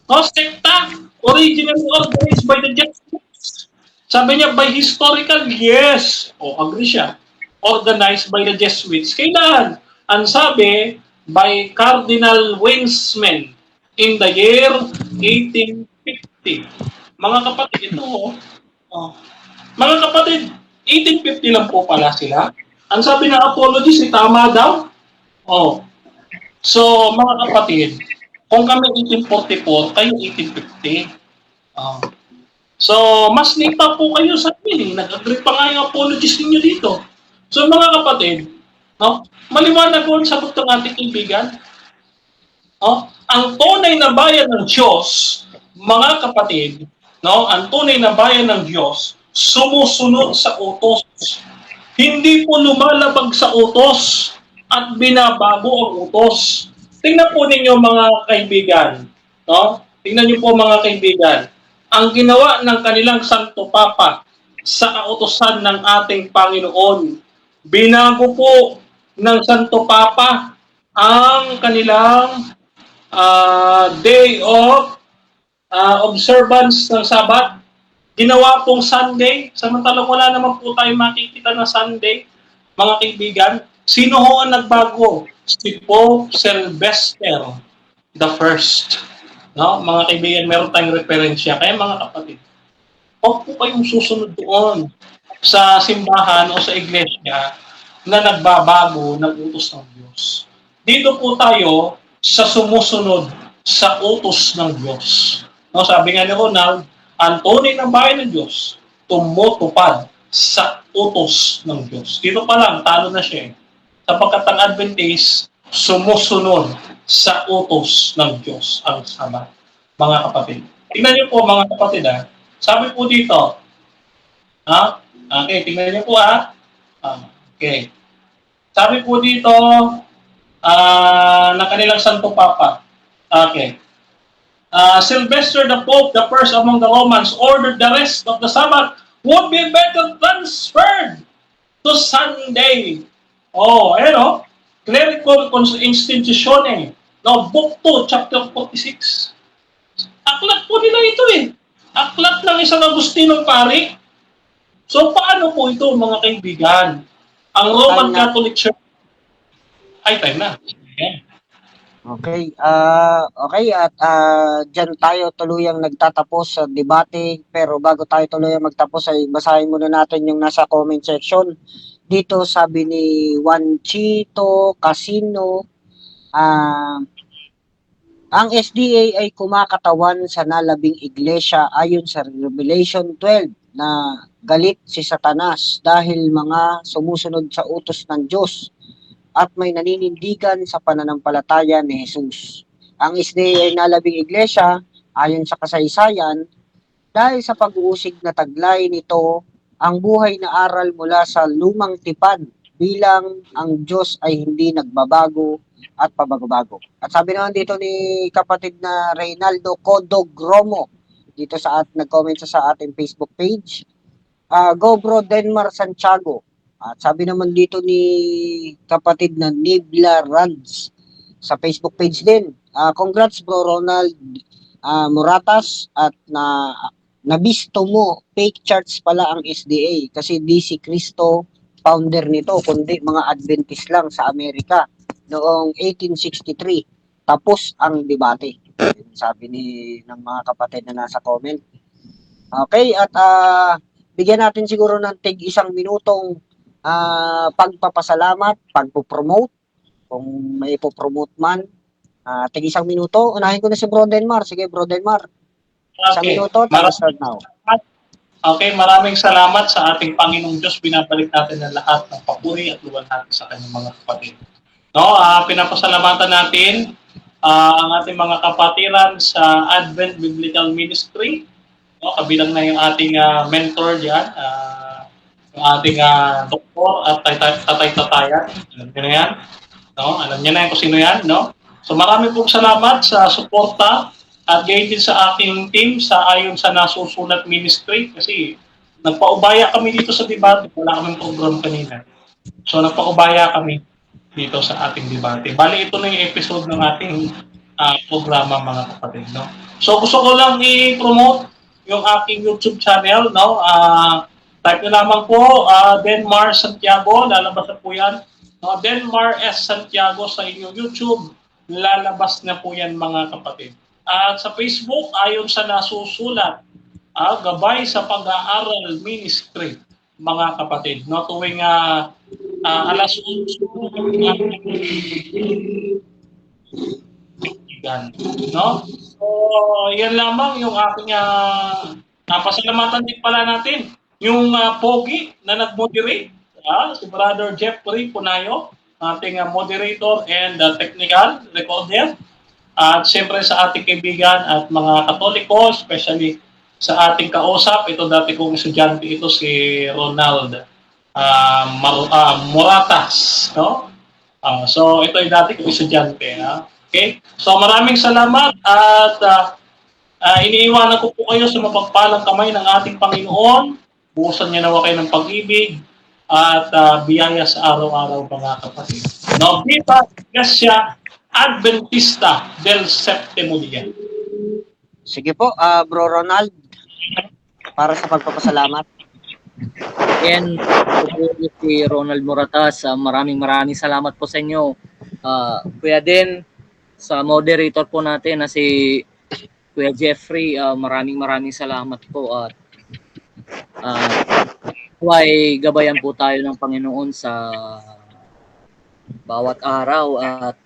no, sekta, originally organized by the Jesuits. Sabi niya, by historical, yes. Agree siya. Organized by the Jesuits. Kailan? Ang sabi, by Cardinal Winsman in the year 1850. Mga kapatid, ito mga kapatid, 1850 lang po pala sila. Ang sabi ng apologies, tama daw. So, mga kapatid, kung kami 1844, kayo 1850. So, mas late pa po kayo sa amin. Nag-agree pa nga yung apologies ninyo dito. So, mga kapatid, no, maliwanag ko ang sagot ng ating kaibigan. Ang tunay na bayan ng Diyos, mga kapatid, no, ang tunay na bayan ng Diyos, sumusunod sa utos. Hindi po lumalabag sa utos at binabago ang utos. Tingnan po ninyo mga kaibigan. No? Tingnan niyo po mga kaibigan. Ang ginawa ng kanilang Santo Papa sa kautusan ng ating Panginoon, binago po ng Santo Papa ang kanilang day of observance ng Sabat. Ginawa pong Sunday, samantalang wala naman po tayo makikita na Sunday, mga kaibigan. Sino ho ang nagbago? Si Pope Sylvester the First. No? Mga kaibigan, meron tayong referensya. Kaya mga kapatid, huwag po kayong susunod doon sa simbahan o sa iglesia na nagbabago ng utos ng Diyos. Dito po tayo sa sumusunod sa utos ng Diyos. No? Sabi nga ni Ronald, ang tunay na bayan ng Diyos, tumutupad sa utos ng Diyos. Dito pa lang, talo na siya. Sapagkat ang Adventist, sumusunod sa utos ng Diyos ang Sabat. Mga kapatid. Tingnan niyo po mga kapatid Sabi po dito, okay, tingnan niyo po okay. Sabi po dito, ng kanilang Santo Papa. Okay. Sylvester the Pope, the first among the Romans, ordered the rest of the Sabbath would be better transferred to Sunday. Clerical Institutione. No, Book 2, Chapter 46. Aklat po nila ito Aklat ng isang Agustinong pari. So, paano po ito, mga kaibigan? Ang Roman Catholic Church. Time na. Yeah. Okay, at dyan tayo tuluyang nagtatapos sa debate, pero bago tayo tuluyang magtapos ay basahin muna natin yung nasa comment section. Dito sabi ni Juanchito Casino, ang SDA ay kumakatawan sa nalabing iglesia ayon sa Revelation 12 na galit si Satanas dahil mga sumusunod sa utos ng Diyos at may naninindigan sa pananampalataya ni Jesus. Ang SDA ay nalabing iglesia ayon sa kasaysayan dahil sa pag-uusig na taglay nito ang buhay na aral mula sa lumang tipan bilang ang Diyos ay hindi nagbabago at pabago-bago. At sabi naman dito ni kapatid na Reynaldo Codogromo dito nag-comment sa ating Facebook page, Go Bro Denmar Santiago. At sabi naman dito ni kapatid na Nibla Rads sa Facebook page din, congrats bro Ronald Muratas at nabisto mo, fake charts pala ang SDA kasi di si Cristo founder nito kundi mga Adventist lang sa Amerika noong 1863. Tapos ang debate. Sabi ng mga kapatid na nasa comment. Okay, at bigyan natin siguro ng tig isang minutong pagpapasalamat, pagpo-promote, kung may ipo-promote man. Tig isang minuto. Unahin ko na si Bro Denmar. Sige, Bro Denmar. Isang minuto, start now. Okay, maraming salamat sa ating Panginoong Diyos. Binabalik natin ang lahat ng papuri at luwalhati sa kanyang mga kapatid. No, pinapasalamatan natin ang ating mga kapatiran sa Advent Biblical Ministry. No, kabilang na yung ating mentor diyan, ating doktor at tatay-tatayan. Alam niyo na yan. No? Alam niyo na yan kung sino yan. No? So marami pong salamat sa suporta at gayon din sa aking team sa ayon sa Nasusulat Ministry kasi nagpaubaya kami dito sa debate. Wala kaming program kanina. So nagpaubaya kami dito sa ating debate. Bali, ito na yung episode ng ating programa, mga kapatid. No? So gusto ko lang i-promote yung aking YouTube channel. No? Type nyo lamang po, Denmar Santiago, lalabas na po yan. No? Denmar S. Santiago sa inyong YouTube, lalabas na po yan, mga kapatid. At sa Facebook, ayon sa Nasusulat, Gabay sa Pag-aaral Ministry, mga kapatid. No? Tuwing alas 11, no? So, yan lamang yung aking pasalamatan din pala natin. Yung Pogi na nag-moderate, si Brother Jeffrey Punayo, ating moderator and technical recorder. At siyempre sa ating kaibigan at mga Katoliko, especially sa ating kausap, ito dati kong estudyante, ito si Ronald Moratas. No? So ito yung dati kong estudyante. Okay? So maraming salamat at iniiwanan ko po kayo sa mapagpalang kamay ng ating Panginoon. Buhusan niya nawa kayo ng pag-ibig at biyaya sa araw-araw, mga kapatid. No, Viva Iglesia Adventista del Séptimo Día. Sige po, Bro Ronald, para sa pagpapasalamat. And si Ronald Moratas, maraming salamat po sa inyo. Kuya din, sa moderator po natin na si Kuya Jeffrey, maraming salamat po at huwag gabayan po tayo ng Panginoon sa bawat araw at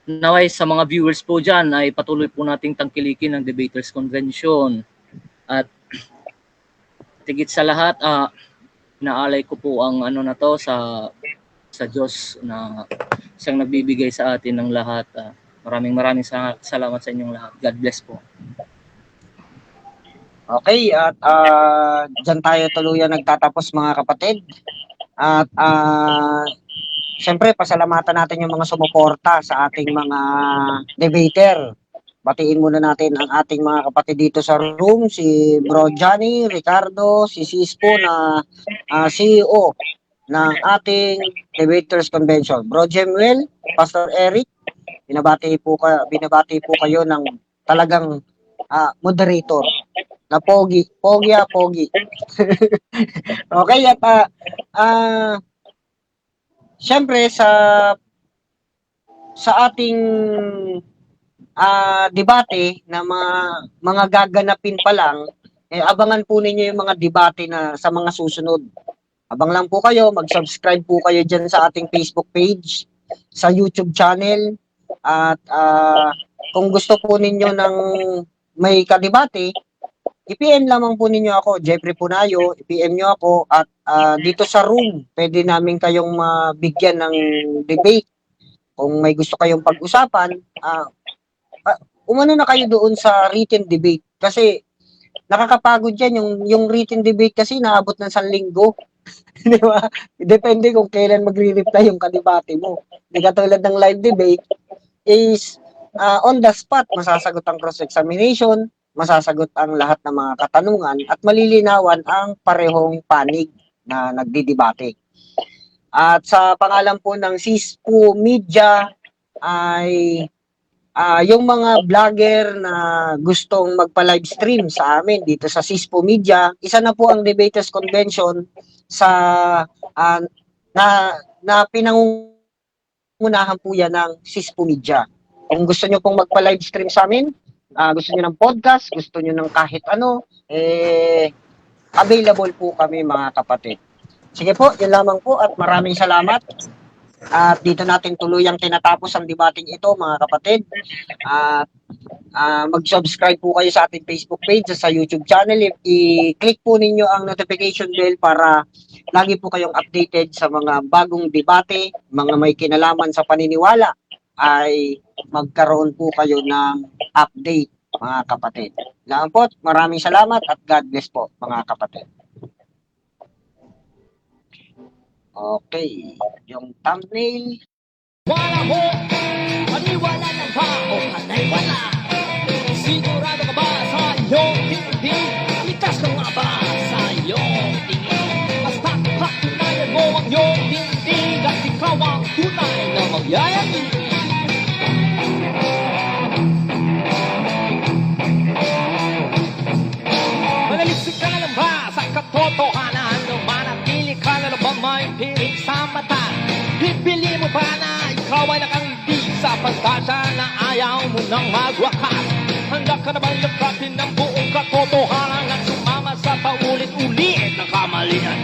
naway sa mga viewers po dyan ay patuloy po nating tangkilikin ng Debaters Convention at tigit sa lahat inaalay ko po ang sa Diyos na siyang nagbibigay sa atin ng lahat. Maraming salamat sa inyong lahat. God bless po. Okay, at dyan tayo tuluyan nagtatapos, mga kapatid. At siyempre, pasalamatan natin yung mga sumuporta sa ating mga debater. Batiin muna natin ang ating mga kapatid dito sa room, si Bro Johnny, Ricardo, si Sispo na CEO ng ating Debaters Convention. Bro Jemuel, Pastor Eric, binabati po kayo ng talagang moderator na pogi. Okay, at syempre sa ating debate na mga gaganapin pa lang, abangan po ninyo yung mga debate na sa mga susunod. Abang lang po kayo, mag-subscribe po kayo dyan sa ating Facebook page, sa YouTube channel, at kung gusto po ninyo ng may kadebate, i-PM lamang po ninyo ako, Jeffrey Punayo, i-PM nyo ako, at dito sa room, pwede namin kayong mabigyan ng debate. Kung may gusto kayong pag-usapan, umano na kayo doon sa written debate. Kasi nakakapagod yan, yung written debate kasi naabot ng 1 linggo. Di ba? Depende kung kailan magre-reply yung kadebate mo. Di katulad ng live debate is on the spot, masasagot ang cross-examination, masasagot ang lahat ng mga katanungan at malilinawan ang parehong panig na nagdidebate. At sa pangalan po ng Sispo Media ay yung mga vlogger na gustong magpa-live stream sa amin dito sa Sispo Media, isa na po ang Debaters Convention sa na pinangungunahan po yan ng Sispo Media. Kung gusto nyo pong magpa-live stream sa amin, gusto nyo ng podcast, gusto nyo ng kahit ano, available po kami, mga kapatid. Sige po, yun lamang po at maraming salamat. At dito natin tuluyang tinatapos ang debating ito, mga kapatid. At mag-subscribe po kayo sa ating Facebook page, sa YouTube channel. I-click po ninyo ang notification bell para lagi po kayong updated sa mga bagong debate, mga may kinalaman sa paniniwala, ay magkaroon po kayo ng update, mga kapatid. Lang po, maraming salamat at God bless po, mga kapatid. Okay, yung thumbnail. Wala mo, paniwala lang ba o panay wala? Sigurado ka ba sa iyong hindi? Likas ka nga ba sa iyong tingin? Basta patunayan mo ang iyong hindi at ikaw ang tunay na magyayabing. Manalisig ka na lang ba sa katotohanan? Manatili ka na lang ba may piling sa mata? Pipili mo ba na ikaw ay nakangiti sa pantasya na ayaw mo nang magwakas? Handa ka na bang yakapin ng buong katotohanan at sumama sa paulit-ulit na kamalian?